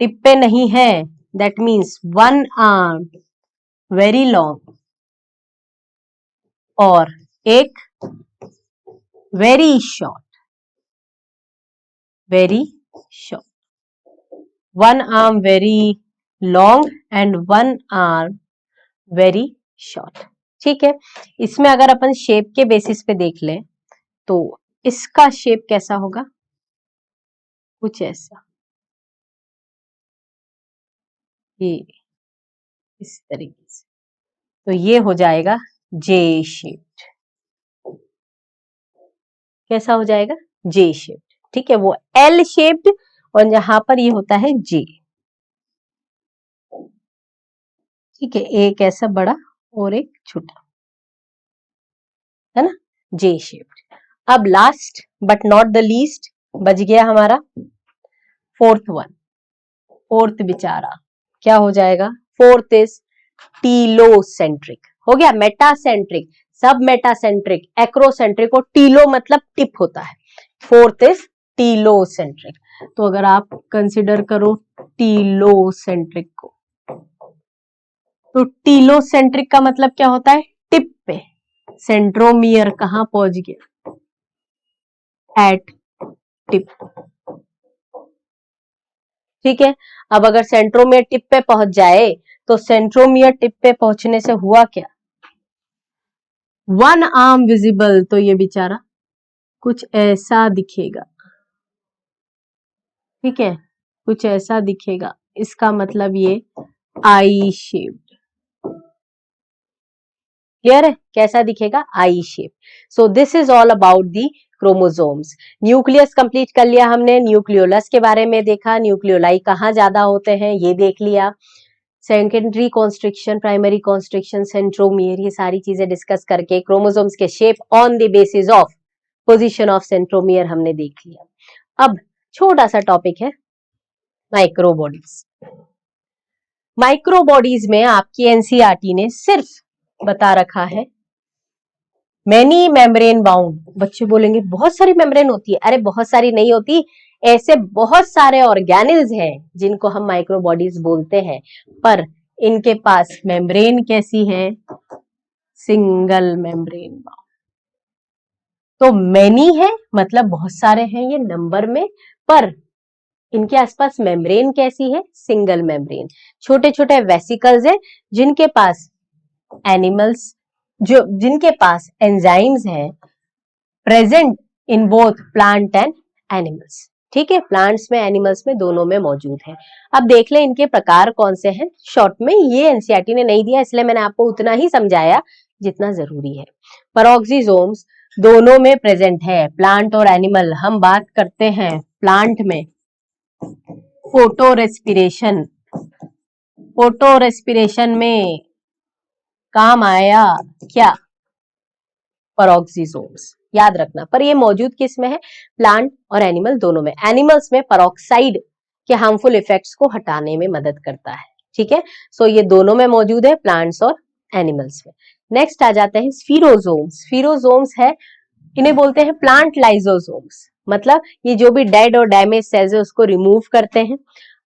टिप पे नहीं है, that means one arm very long और एक very short, very short, one arm very long and one arm very short. ठीक है, इसमें अगर अपन शेप के बेसिस पे देख लें तो इसका शेप कैसा होगा, कुछ ऐसा, ये इस तरीके से, तो ये हो जाएगा जे शेप्ड। कैसा हो जाएगा, जे शेप्ड। ठीक है, वो एल शेप्ड और यहां पर ये होता है जे। ठीक है, एक ऐसा बड़ा और एक छोटा, है ना, जे शेप्ड। अब last but not the least बच गया हमारा फोर्थ वन, फोर्थ बेचारा क्या हो जाएगा, फोर्थ इज टीलोसेंट्रिक। हो गया मेटासेंट्रिक, सब मेटासेंट्रिक, एक्रोसेंट्रिक और टीलो मतलब टिप होता है। Fourth is telocentric. तो अगर आप कंसिडर करो टीलोसेंट्रिक को, तो टीलोसेंट्रिक का मतलब क्या होता है, टिप पे। सेंट्रोमियर कहां पहुंच गया, एट टिप। ठीक है, अब अगर सेंट्रोमियर टिप पे पहुंच जाए तो सेंट्रोमियर टिप पे पहुंचने से हुआ क्या, वन आर्म विजिबल, तो ये बेचारा कुछ ऐसा दिखेगा। ठीक है, कुछ ऐसा दिखेगा, इसका मतलब ये आई शेप्ड। क्लियर है, कैसा दिखेगा, I shape. So this is all about the chromosomes. Nucleus complete कर लिया हमने, न्यूक्लियोलस के बारे में देखा, न्यूक्लियोलाई कहाँ ज्यादा होते हैं ये देख लिया, secondary constriction, primary constriction, centromere, ये सारी चीजें डिस्कस करके क्रोमोसोम्स के shape on the basis of position of centromere हमने देख लिया। अब छोटा सा टॉपिक है माइक्रोबॉडीज। माइक्रोबॉडीज में आपकी एनसीईआरटी ने सिर्फ बता रखा है मैनी मेम्ब्रेन बाउंड। बच्चे बोलेंगे बहुत सारी मेम्ब्रेन होती है, अरे बहुत सारी नहीं होती, ऐसे बहुत सारे ऑर्गेनिल्स हैं जिनको हम माइक्रोबॉडीज बोलते हैं, पर इनके पास मेम्ब्रेन कैसी है, सिंगल मेम्ब्रेन बाउंड। तो मैनी है मतलब बहुत सारे हैं ये नंबर में, पर इनके आसपास मेम्ब्रेन कैसी है, सिंगल मेम्ब्रेन। छोटे छोटे वेसिकल्स है जिनके पास एनिमल्स, जो जिनके पास एंजाइम्स हैं present in both plant and animals. ठीक है, प्लांट्स में एनिमल्स में दोनों में मौजूद है। अब देख लें इनके प्रकार कौन से हैं, शॉर्ट में ये एनसीईआरटी ने नहीं दिया इसलिए मैंने आपको उतना ही समझाया जितना जरूरी है। पैरोक्सिसोम्स दोनों में प्रेजेंट है, प्लांट और एनिमल। हम बात करते हैं प्लांट में फोटो रेस्पिरेशन, फोटो रेस्पिरेशन में काम आया क्या, पैरोक्सिसोम्स, याद रखना। पर ये मौजूद किस में है, प्लांट और एनिमल दोनों में। एनिमल्स में पैरोक्साइड के हार्मफुल इफेक्ट्स को हटाने में मदद करता है। ठीक है, सो ये दोनों में मौजूद है, प्लांट्स और एनिमल्स में। नेक्स्ट आ जाते हैं स्फीरोजोम्स। स्फीरोजोम्स है, इन्हें बोलते हैं प्लांट लाइजोसोम्स, मतलब ये जो भी डेड और डैमेज सेल्स है उसको रिमूव करते हैं।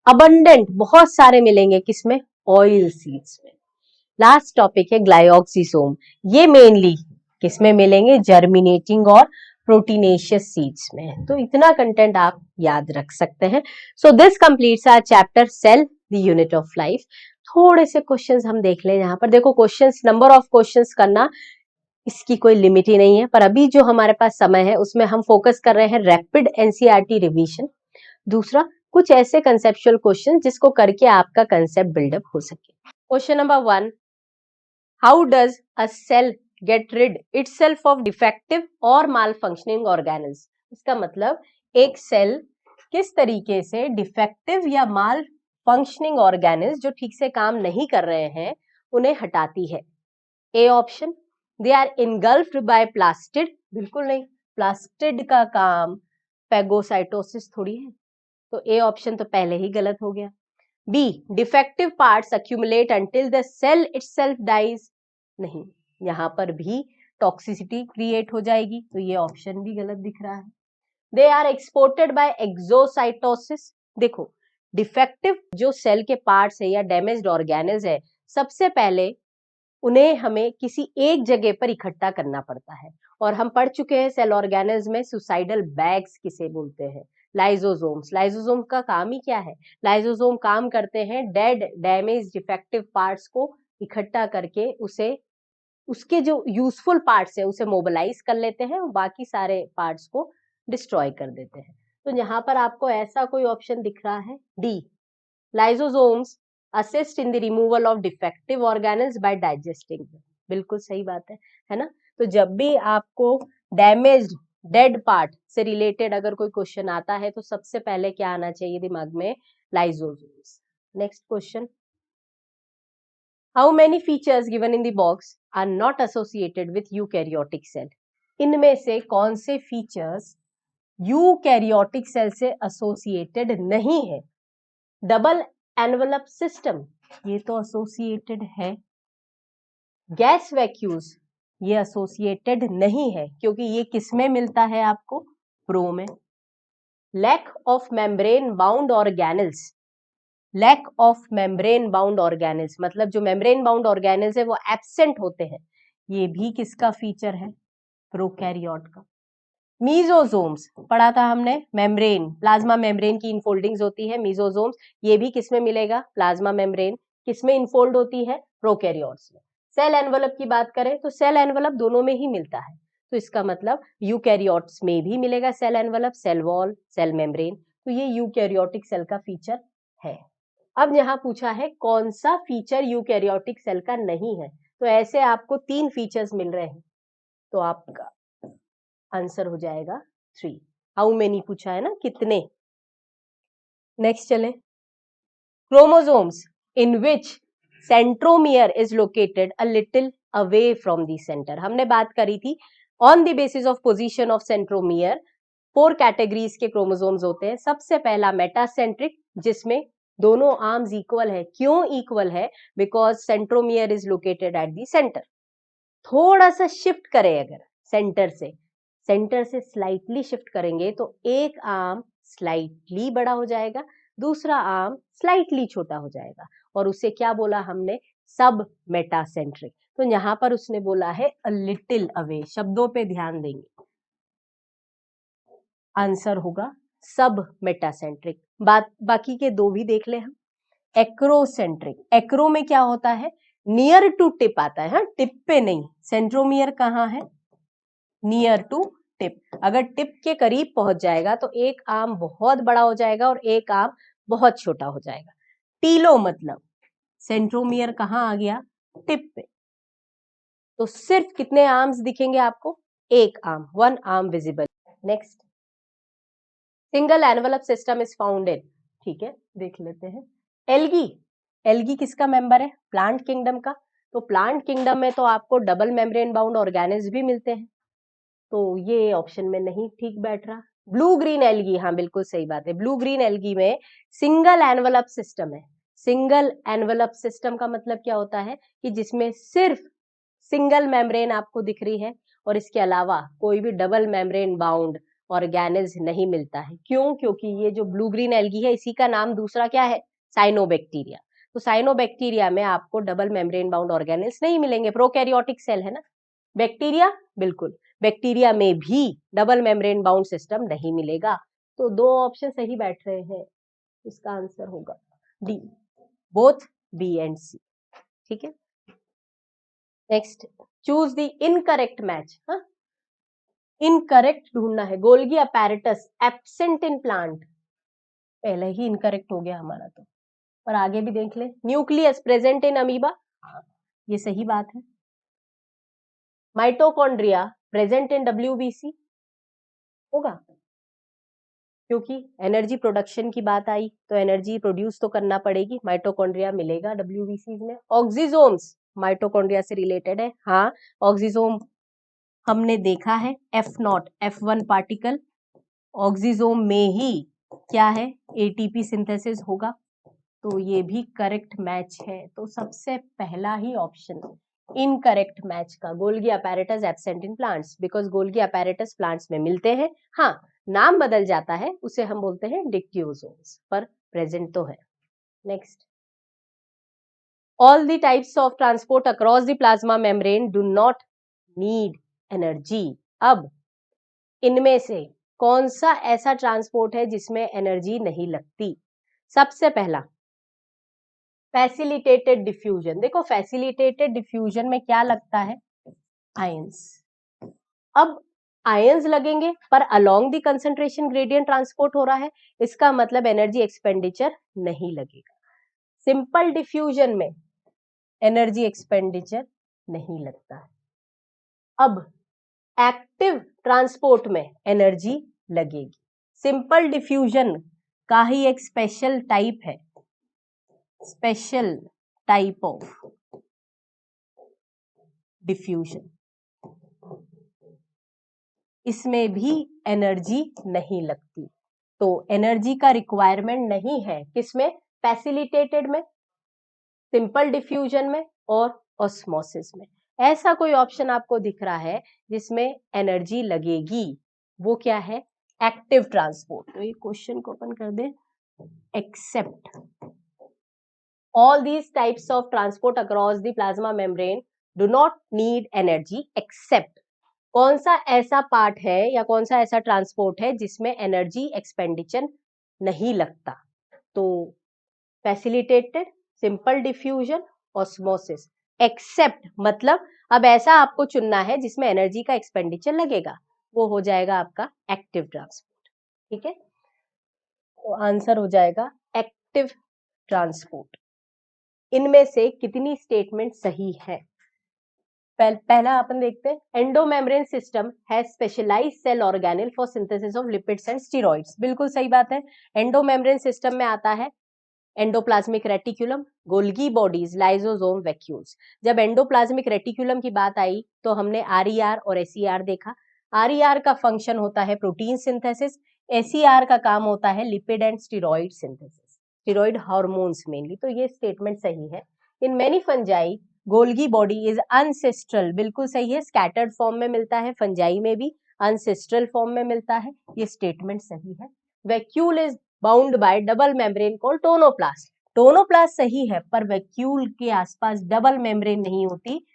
अबंडेंट बहुत सारे मिलेंगे किसमें, ऑयल सीड्स में। लास्ट टॉपिक है ग्लायोक्सिसोम, ये मेनली किसमें मिलेंगे, जर्मिनेटिंग और प्रोटीनेशियस सीड्स में। तो इतना कंटेंट आप याद रख सकते हैं। So this completes our chapter cell the unit of life. थोड़े से क्वेश्चंस हम देख लें, यहाँ पर देखो क्वेश्चंस, नंबर ऑफ क्वेश्चंस करना इसकी कोई लिमिट ही नहीं है, पर अभी जो हमारे पास समय है उसमें हम फोकस कर रहे हैं रैपिड एनसीईआरटी रिवीजन। दूसरा कुछ ऐसे कंसेप्चुअल क्वेश्चन जिसको करके आपका कंसेप्ट बिल्डअप हो सके। Question number 1, how does a cell get rid itself of defective और माल फंक्शनिंग ऑर्गेनल्स। इसका मतलब एक सेल किस तरीके से डिफेक्टिव या माल फंक्शनिंग ऑर्गेनल्स जो ठीक से काम नहीं कर रहे हैं उन्हें हटाती है। A option, they are engulfed by plastid, बिल्कुल नहीं, प्लास्टिड का काम फेगोसाइटोसिस थोड़ी है, तो ए ऑप्शन तो पहले ही गलत हो गया। B, defective parts accumulate until the cell itself dies, नहीं, यहां पर भी टॉक्सिसिटी क्रिएट हो जाएगी, तो ये ऑप्शन भी गलत दिख रहा है। They are exported by exocytosis, देखो डिफेक्टिव जो सेल के पार्ट्स है या डैमेज्ड ऑर्गेनेल्स है, सबसे पहले उन्हें हमें किसी एक जगह पर इकट्ठा करना पड़ता है, और हम पढ़ चुके हैं सेल ऑर्गेनेल्स में सुसाइडल बैग्स किसे बोलते हैं, लाइसोसोम्स। लाइसोसोम का काम ही क्या है, लाइसोसोम काम करते हैं डेड डैमेज डिफेक्टिव पार्ट्स को इकट्ठा करके उसे उसके जो यूजफुल पार्ट्स है उसे मोबिलाइज कर लेते हैं और बाकी सारे पार्ट्स को डिस्ट्रॉय कर देते हैं। तो यहाँ पर आपको ऐसा कोई ऑप्शन दिख रहा है, D, lysosomes assist in the removal of defective organelles by digesting, बिल्कुल सही बात है ना। तो जब भी आपको डैमेज्ड डेड पार्ट से रिलेटेड अगर कोई क्वेश्चन आता है तो सबसे पहले क्या आना चाहिए दिमाग में, lysosomes. Next question, how many features given in the box are not associated with eukaryotic cell, इनमें से कौन से फीचर्स यूकैरियोटिक सेल से एसोसिएटेड नहीं है। डबल एनवलप सिस्टम, ये तो एसोसिएटेड है। गैस वैक्यूज, ये एसोसिएटेड नहीं है क्योंकि ये किसमें मिलता है आपको, प्रो में। Lack of membrane bound organelles, lack of membrane bound organelles मतलब जो मेम्ब्रेन बाउंड ऑर्गेनेल्स है वो एब्सेंट होते हैं, ये भी किसका फीचर है, प्रोकैरियोट का। मीजोसोम्स पढ़ा था हमने, मेम्ब्रेन प्लाज्मा मेम्ब्रेन की इनफोल्डिंग्स होती है मीजोसोम्स, ये भी किसमें मिलेगा, प्लाज्मा मेम्ब्रेन। किसमें इनफोल्ड होती है, प्रोकैरियोट्स में। सेल एनवलप की बात करें तो सेल एनवलप दोनों में ही मिलता है, तो इसका मतलब यूकैरियोट्स में भी मिलेगा cell envelope, cell wall, cell membrane, तो ये यूकैरियोटिक सेल का फीचर है। अब यहाँ पूछा है कौन सा फीचर यूकैरियोटिक सेल का नहीं है, तो ऐसे आपको 3 फीचर्स मिल रहे हैं, तो आपका आंसर हो जाएगा 3। हाउ मेनी पूछा है ना, कितने। नेक्स्ट चले, chromosomes in which centromere is located a little away from the centre, हमने बात करी थी on the basis of position of centromere 4 categories के क्रोमोसोम्स होते हैं। सबसे पहला मेटासेंट्रिक, जिसमें दोनों आर्म्स इक्वल है, क्यों इक्वल है, because centromere is located at the centre. थोड़ा सा शिफ्ट करें अगर सेंटर से स्लाइटली शिफ्ट करेंगे तो एक आर्म स्लाइटली बड़ा हो जाएगा, दूसरा आर्म स्लाइटली छोटा हो जाएगा, और उसे क्या बोला हमने, सब मेटासेंट्रिक। तो यहां पर उसने बोला है अ लिटिल अवे, शब्दों पे ध्यान देंगे, आंसर होगा सब मेटासेंट्रिक। बाकी के दो भी देख ले हम। एक्रोसेंट्रिक, एक्रो में क्या होता है, नियर टू टिप आता है, टिप पे नहीं। सेंट्रोमियर कहाँ है, नियर टू टिप, अगर टिप के करीब पहुंच जाएगा तो एक आर्म बहुत बड़ा हो जाएगा और एक आर्म बहुत छोटा हो जाएगा। टीलो मतलब सेंट्रोमियर कहाँ आ गया, टिप पे, तो सिर्फ कितने आर्म्स दिखेंगे आपको, एक arm, 1 arm visible. Next, single envelope system is found इन, ठीक है देख लेते हैं। एल्गी, एल्गी किसका मेंबर है, प्लांट किंगडम का, तो प्लांट किंगडम में तो आपको डबल मेम्ब्रेन बाउंड ऑर्गेनेल्स भी मिलते हैं, तो ये ऑप्शन में नहीं ठीक बैठ रहा। ब्लू ग्रीन एल्गी, हाँ बिल्कुल सही बात है, ब्लू ग्रीन एल्गी में सिंगल एनवलप सिस्टम है। सिंगल एनवलप सिस्टम का मतलब क्या होता है कि जिसमें सिर्फ सिंगल मेम्ब्रेन आपको दिख रही है और इसके अलावा कोई भी डबल मेम्ब्रेन बाउंड ऑर्गेनेल्स नहीं मिलता है। क्यों, क्योंकि ये जो ब्लू ग्रीन एल्गी है इसी का नाम दूसरा क्या है, साइनोबैक्टीरिया, तो साइनोबैक्टीरिया में आपको डबल मेम्ब्रेन बाउंड ऑर्गेनेल्स नहीं मिलेंगे, प्रोकैरियोटिक सेल है ना। बैक्टीरिया, बिल्कुल बैक्टीरिया में भी डबल मेम्ब्रेन बाउंड सिस्टम नहीं मिलेगा, तो दो ऑप्शन सही बैठ रहे हैं, इसका आंसर होगा डी, बोथ बी एंड सी, ठीक है। Next, choose the incorrect match, हाँ इनकरेक्ट ढूंढना है। Golgi apparatus absent in plant, पहले ही इनकरेक्ट हो गया हमारा तो, और आगे भी देख ले। न्यूक्लियस प्रेजेंट इन अमीबा, ये सही बात है। माइटोकॉन्ड्रिया प्रेजेंट इन डब्ल्यूबीसी, होगा, क्योंकि एनर्जी प्रोडक्शन की बात आई तो एनर्जी प्रोड्यूस तो करना पड़ेगी, माइटोकॉन्ड्रिया मिलेगा डब्ल्यूबीसी में। ऑक्सीजोम्स माइटोकॉन्ड्रिया से रिलेटेड है, हाँ ऑक्सीजोम हमने देखा है F0 F1 पार्टिकल, ऑक्सीजोम में ही क्या है एटीपी सिंथेसिस होगा, तो ये भी करेक्ट मैच है। तो सबसे पहला ही ऑप्शन इनकरेक्ट मैच का, Golgi apparatus absent in plants, because Golgi apparatus plants में मिलते हैं, हाँ नाम बदल जाता है, उसे हम बोलते हैं डिक्टियोसोम्स, पर प्रेजेंट तो है। Next, all the types of transport across the plasma membrane do not need energy। अब इनमें से कौन सा ऐसा ट्रांसपोर्ट है जिसमें एनर्जी नहीं लगती? सबसे पहला फैसिलिटेटेड डिफ्यूजन। देखो फैसिलिटेटेड डिफ्यूजन में क्या लगता है? आयंस। अब आयंस लगेंगे पर along the concentration gradient transport हो रहा है, इसका मतलब एनर्जी एक्सपेंडिचर नहीं लगेगा। सिंपल डिफ्यूजन में एनर्जी एक्सपेंडिचर नहीं लगता है। अब एक्टिव ट्रांसपोर्ट में एनर्जी लगेगी। सिंपल डिफ्यूजन का ही एक स्पेशल टाइप है, स्पेशल टाइप ऑफ डिफ्यूजन, इसमें भी एनर्जी नहीं लगती। तो एनर्जी का रिक्वायरमेंट नहीं है किसमें? फैसिलिटेटेड में, सिंपल डिफ्यूजन में और ऑस्मोसिस में। ऐसा कोई ऑप्शन आपको दिख रहा है जिसमें एनर्जी लगेगी, वो क्या है? Active transport. तो ये क्वेश्चन को ओपन कर दे, accept all these types of transport across the plasma membrane do not need energy except, कौन सा ऐसा पार्ट है या कौन सा ऐसा ट्रांसपोर्ट है जिसमें एनर्जी एक्सपेंडिचर नहीं लगता? तो facilitated, simple diffusion, osmosis. Except मतलब अब ऐसा आपको चुनना है जिसमें एनर्जी का एक्सपेंडिचर लगेगा, वो हो जाएगा आपका एक्टिव ट्रांसपोर्ट। ठीक है, तो आंसर हो जाएगा एक्टिव ट्रांसपोर्ट। इनमें से कितनी स्टेटमेंट सही है? पहला अपन देखते हैं, endomembrane system has specialised cell organelle for synthesis of lipids and steroids. बिल्कुल सही बात है। एंडोमेम्ब्रेन सिस्टम में आता है endoplasmic reticulum, Golgi bodies, lysosome, vacuoles. जब एंडोप्लाज्मिक रेटिकुलम की बात आई तो हमने आरईआर और एसईआर देखा। आरईआर का फंक्शन होता है प्रोटीन सिंथेसिस, एसईआर का काम होता है lipid and steroid synthesis, steroid hormones mainly. तो ये स्टेटमेंट सही है। In many fungi Golgi body is ancestral, बिल्कुल सही है। स्कैटर्ड फॉर्म में मिलता है, फंजाई में भी अनसेस्ट्रल फॉर्म में मिलता है, ये स्टेटमेंट सही है। Vacuole is bound by double membrane called tonoplast. Tonoplast सही है, पर वैक्यूल के आसपास डबल मेम्ब्रेन नहीं होती,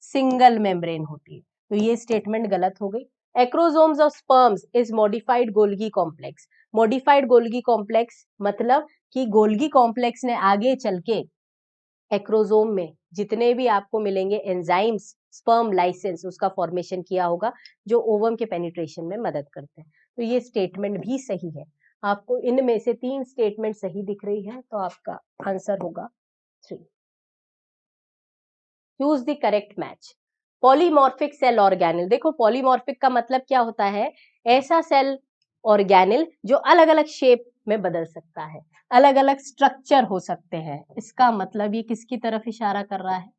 सिंगल मेम्ब्रेन होती है, तो ये स्टेटमेंट गलत हो गई। Acrosomes of sperms is modified Golgi complex. Modified Golgi complex मतलब कि गोल्गी कॉम्प्लेक्स ने आगे चल के एक्रोसोम में जितने भी आपको मिलेंगे एंजाइम्स, स्पर्म लाइसेंस, उसका फॉर्मेशन किया होगा जो ओवम के पेनिट्रेशन में मदद करते हैं। तो ये स्टेटमेंट भी सही है। आपको इनमें से 3 स्टेटमेंट सही दिख रही है, तो आपका आंसर होगा 3। Choose the correct match. Polymorphic cell organelle. देखो पॉलीमॉर्फिक का मतलब क्या होता है? ऐसा सेल ऑर्गेनेल जो अलग अलग शेप में बदल सकता है, अलग अलग स्ट्रक्चर हो सकते हैं। इसका मतलब ये किसकी तरफ इशारा कर रहा है?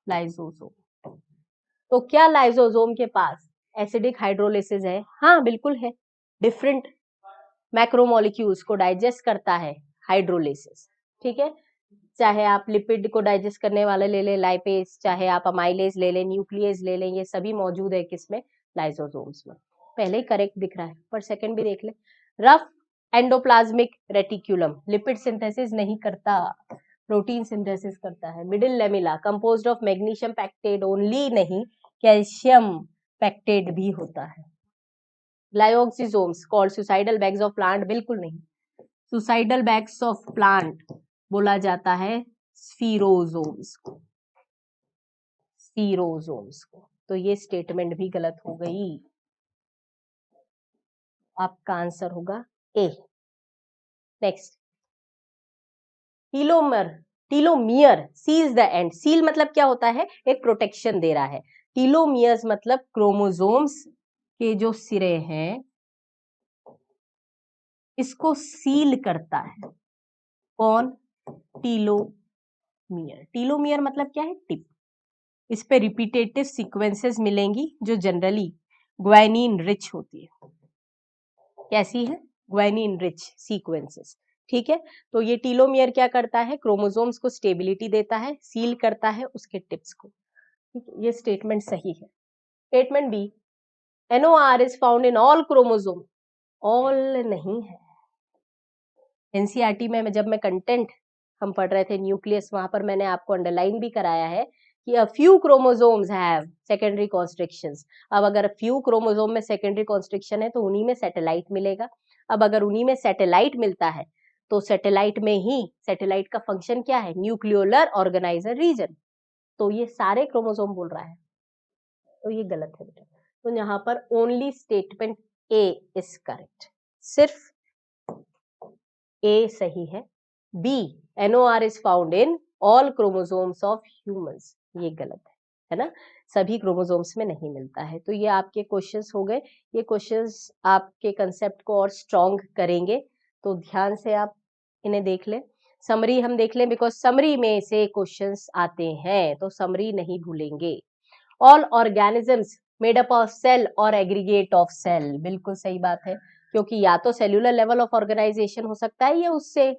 लाइसोसोम। तो क्या लाइसोसोम के पास एसिडिक हाइड्रोलिसिस है? हाँ बिल्कुल है। डिफरेंट मैक्रोमोलिक्यूल्स को डाइजेस्ट करता है हाइड्रोलिसिस। ठीक है, चाहे आप लिपिड को डाइजेस्ट करने वाले ले लें लाइपेज, चाहे आप अमाइलेज ले लें, न्यूक्लियस ले लें, ये सभी मौजूद है किसमें? लाइसोसोम्स में। पहले ही करेक्ट दिख रहा है, पर सेकंड भी देख ले। Rough endoplasmic reticulum lipid synthesis नहीं करता, प्रोटीन सिंथेसिस करता है। Middle lamella composed of magnesium pectate only नहीं, कैल्शियम पैक्टेट भी होता है। Glyoxysomes called suicidal bags of plant, बिल्कुल नहीं। सुसाइडल बैग्स ऑफ प्लांट बोला जाता है स्फीरोसोम्स को, स्फीरोसोम्स को। तो ये स्टेटमेंट भी गलत हो गई। आपका आंसर होगा A. Next, telomere, telomere seals the end. Seal मतलब क्या होता है? एक प्रोटेक्शन दे रहा है। टीलोमियर्स मतलब क्रोमोसोम्स के जो सिरे हैं इसको सील करता है। कौन? टीलोमियर। टीलोमियर मतलब क्या है? टिप। इस पे रिपीटेटिव सीक्वेंसेस मिलेंगी जो जनरली ग्वानिन रिच होती है। कैसी है? Guanine rich sequences. ठीक है, तो ये टीलोमियर क्या करता है? क्रोमोसोम्स को स्टेबिलिटी देता है, सील करता है उसके टिप्स को। ठीक है, ये स्टेटमेंट सही है। Statement B, NOR is found in all chromosome. All नहीं है। एनसीईआरटी में जब मैं कंटेंट हम पढ़ रहे थे न्यूक्लियस, वहां पर मैंने आपको अंडरलाइन भी कराया है कि a few chromosomes have secondary constrictions. अब अगर फ्यू क्रोमोसोम में सेकेंडरी कॉन्स्ट्रिक्शन है तो उन्हीं में सैटेलाइट मिलेगा। अब अगर उन्हीं में सैटेलाइट मिलता है तो सैटेलाइट में ही, सैटेलाइट का फंक्शन क्या है? Nucleolar organiser region. तो ये सारे क्रोमोसोम बोल रहा है, तो ये गलत है बेटा। तो यहाँ पर only statement A is correct, सिर्फ ए सही है। B, NOR is found in all chromosomes of humans, ये गलत है ना? सभी क्रोमोसोम्स में नहीं मिलता है। तो ये आपके क्वेश्चंस हो गए। ये क्वेश्चंस आपके कंसेप्ट को और स्ट्रॉन्ग करेंगे, तो ध्यान से आप इन्हें देख लें। समरी हम देख लें, बिकॉज समरी में से क्वेश्चंस आते हैं, तो समरी नहीं भूलेंगे। All organisms made up of cell और एग्रीगेट ऑफ सेल, बिल्कुल सही बात है, क्योंकि या तो सेल्यूलर लेवल ऑफ ऑर्गेनाइजेशन हो सकता है या उससे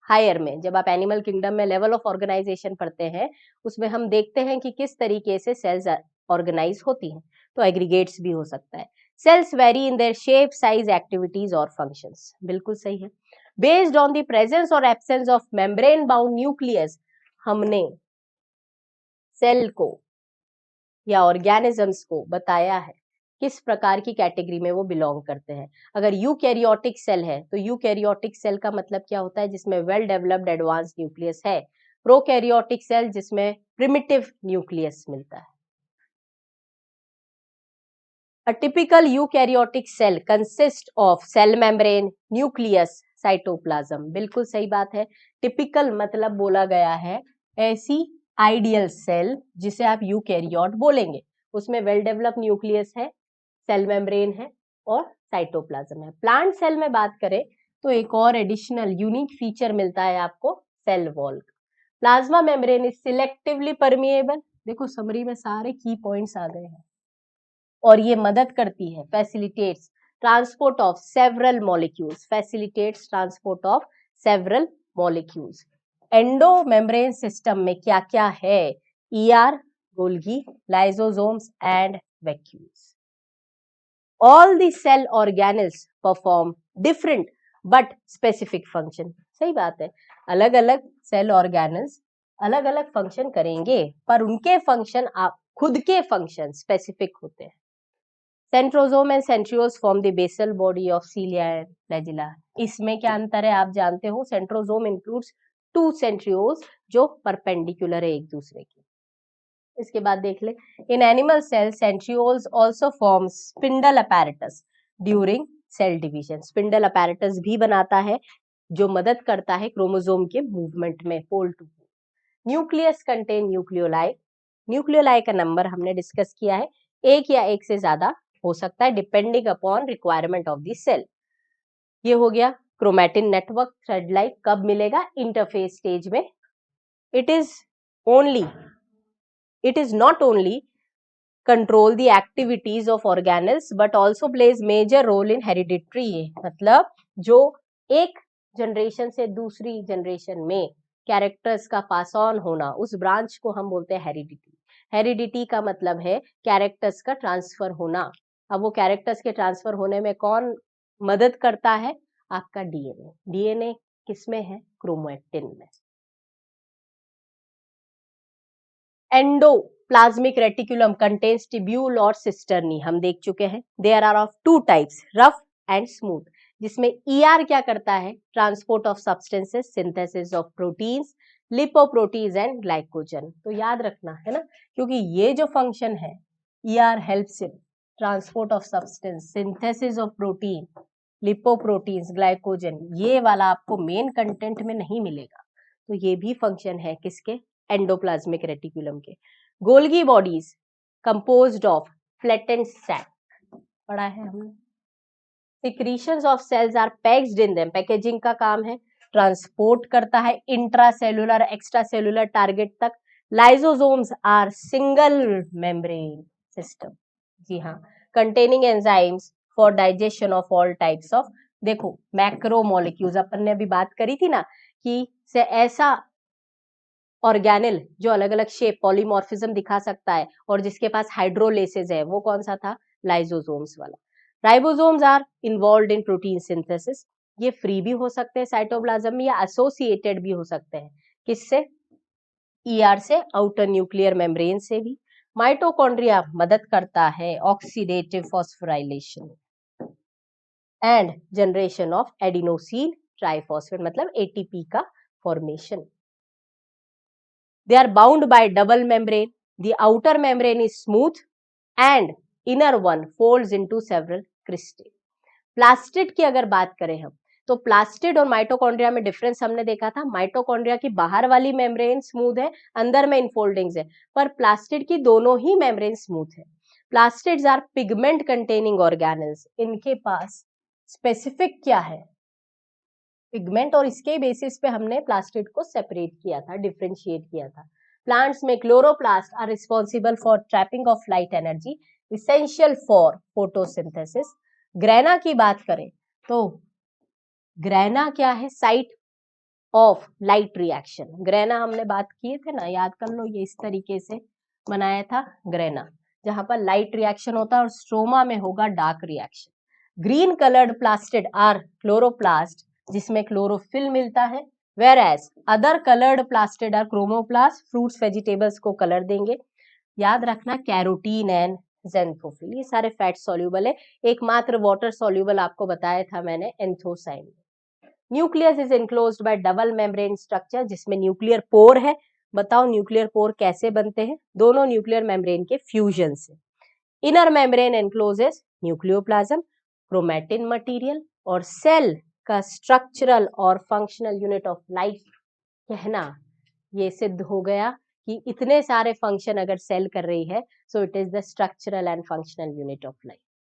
हायर में। जब आप एनिमल किंगडम में लेवल ऑफ ऑर्गेनाइजेशन पढ़ते हैं, उसमें हम देखते हैं कि किस तरीके से सेल्स ऑर्गेनाइज होती हैं, तो एग्रीगेट्स भी हो सकता है। Cells vary in their shape, size, activities और फंक्शंस, बिल्कुल सही है। बेस्ड ऑन द प्रेजेंस और absence of membrane bound nucleus, हमने सेल को या ऑर्गेनिजम्स को बताया है किस प्रकार की कैटेगरी में वो बिलोंग करते हैं। अगर यूकैरियोटिक सेल है तो यूकैरियोटिक सेल का मतलब क्या होता है? जिसमें वेल डेवलप्ड एडवांस न्यूक्लियस है। प्रोकैरियोटिक सेल जिसमें प्रिमिटिव न्यूक्लियस मिलता है। A typical eukaryotic cell consists of cell membrane, nucleus, cytoplasm, बिल्कुल सही बात है। टिपिकल मतलब बोला गया है ऐसी आइडियल सेल जिसे आप यूकैरियोट बोलेंगे, उसमें वेल डेवलप न्यूक्लियस है, सेल मेम्ब्रेन है और साइटोप्लाज्म है। प्लांट सेल में बात करें तो एक और एडिशनल यूनिक फीचर मिलता है आपको, cell wall. Plasma membrane is selectively permeable, देखो समरी में सारे की पॉइंट्स आ गए हैं, और ये मदद करती है, facilitates transport of several molecules, facilitates transport of several molecules. Endo membrane system में क्या क्या है? ER, Golgi, lysosomes and vacuoles. All the cell organelles perform different but specific function, सही बात है, अलग अलग सेल ऑर्गेनल्स अलग अलग फंक्शन करेंगे, पर उनके फंक्शन आप खुद के फंक्शन स्पेसिफिक होते हैं। Centrosome and centrioles form the basal body of cilia and flagella. इसमें क्या अंतर है आप जानते हो? सेंट्रोसोम इंक्लूड्स 2 सेंट्रियोल्स जो परपेंडिकुलर है एक दूसरे के। इसके बाद देख ले, in animal cell centrioles also form spindle apparatus during cell division. Spindle apparatus भी बनाता है जो मदद करता है क्रोमोसोम के मूवमेंट में, pole to pole. Nucleus contain nucleoli. Nucleoli का नंबर हमने डिस्कस किया है, एक या एक से ज्यादा हो सकता है depending upon requirement of the cell. ये हो गया क्रोमैटिन नेटवर्क थ्रेड लाइक, कब मिलेगा? इंटरफेस स्टेज में। It is not only control the activities of organelles but also plays major role in hereditary, मतलब जो एक जनरेशन से दूसरी जनरेशन में कैरेक्टर्स का पास ऑन होना, उस ब्रांच को हम बोलते हैं हेरिडिटी। हेरिडिटी का मतलब है कैरेक्टर्स का ट्रांसफर होना। अब वो कैरेक्टर्स के ट्रांसफर होने में कौन मदद करता है? आपका डीएनए। डीएनए किसमें है? क्रोमैटिन में। एंडोप्लाज्मिक रेटिकुलम कंटेन्स ट्यूब्यूल और सिस्टर्नी, हम देख चुके हैं। There are of 2 types, rough and smooth, जिसमें ER क्या करता है? Transport of substances, synthesis of proteins, lipoproteins and glycogen. तो याद रखना है ना, क्योंकि ये जो फंक्शन है ER helps in transport of substance, synthesis of protein, lipoproteins, glycogen, ये वाला आपको मेन कंटेंट में नहीं मिलेगा। तो ये भी फंक्शन है किसके? एंडोप्लाज्मिक रेटिकुलम के। Golgi bodies composed of flattened sac, पढ़ा है हमने। Secretions of cells are packed in them, packaging का काम है, ट्रांसपोर्ट करता है इंट्रासेलुलर एक्स्ट्रा सेलुलर टारगेट तक। Lysosomes are single membrane system, जी हाँ, containing enzymes for digestion of all types of, देखो मैक्रो मॉलिक्यूल्स अपन ने अभी बात करी थी ना कि से ऐसा ऑर्गेनिल जो अलग अलग शेप पॉलीमॉर्फिज्म दिखा सकता है और जिसके पास हाइड्रोलेसेस है, वो कौन सा था? लाइसोसोम्स वाला। Ribosomes are involved in protein synthesis, ये फ्री भी हो सकते हैं साइटोप्लाज्म में या एसोसिएटेड भी हो सकते हैं, किससे? ईआर से, आउटर न्यूक्लियर मेम्ब्रेन से भी। माइटोकॉन्ड्रिया मदद करता है oxidative phosphorylation and generation of adenosine triphosphate, मतलब एटीपी का formation. They are bound by double membrane. The outer membrane is smooth and inner one folds into several crystals. Plastid की अगर बात करें हम, तो प्लास्टिड और माइटोकॉन्ड्रिया में डिफरेंस हमने देखा था। माइटोकॉन्ड्रिया की बाहर वाली मेम्ब्रेन स्मूथ है, अंदर में इनफोल्डिंग्स है, पर प्लास्टिड की दोनों ही मेम्ब्रेन स्मूथ है। Plastids are pigment containing organelles, इनके पास स्पेसिफिक क्या है? पिगमेंट, और इसके बेसिस पे हमने प्लास्टिड को सेपरेट किया था, डिफरेंशिएट किया था। प्लांट्स में chloroplast are responsible for trapping of light energy, essential for photosynthesis. Grana की बात करें तो ग्रेना क्या है? Site of light reaction. Grana हमने बात किए थे ना, याद कर लो, ये इस तरीके से बनाया था ग्रेना, जहां पर लाइट रिएक्शन होता है और स्ट्रोमा में होगा dark reaction. Green coloured plastid are chloroplast, जिसमें क्लोरोफिल मिलता है, whereas other coloured plastid are chromoplast, fruits vegetables को कलर देंगे। याद रखना कैरोटीन एंड ज़ैंथोफिल, ये सारे फैट सॉल्यूबल है, एकमात्र वाटर सॉल्यूबल आपको बताया था मैंने anthocyan. Nucleus is enclosed by double membrane structure, जिसमें न्यूक्लियर पोर है। बताओ न्यूक्लियर पोर कैसे बनते हैं? दोनों न्यूक्लियर मेम्ब्रेन के फ्यूजन से। Inner membrane encloses nucleoplasm, chromatin material, और सेल का स्ट्रक्चरल और फंक्शनल यूनिट ऑफ लाइफ कहना, ये सिद्ध हो गया कि इतने सारे फंक्शन अगर सेल कर रही है, so it is the structural and functional unit of life.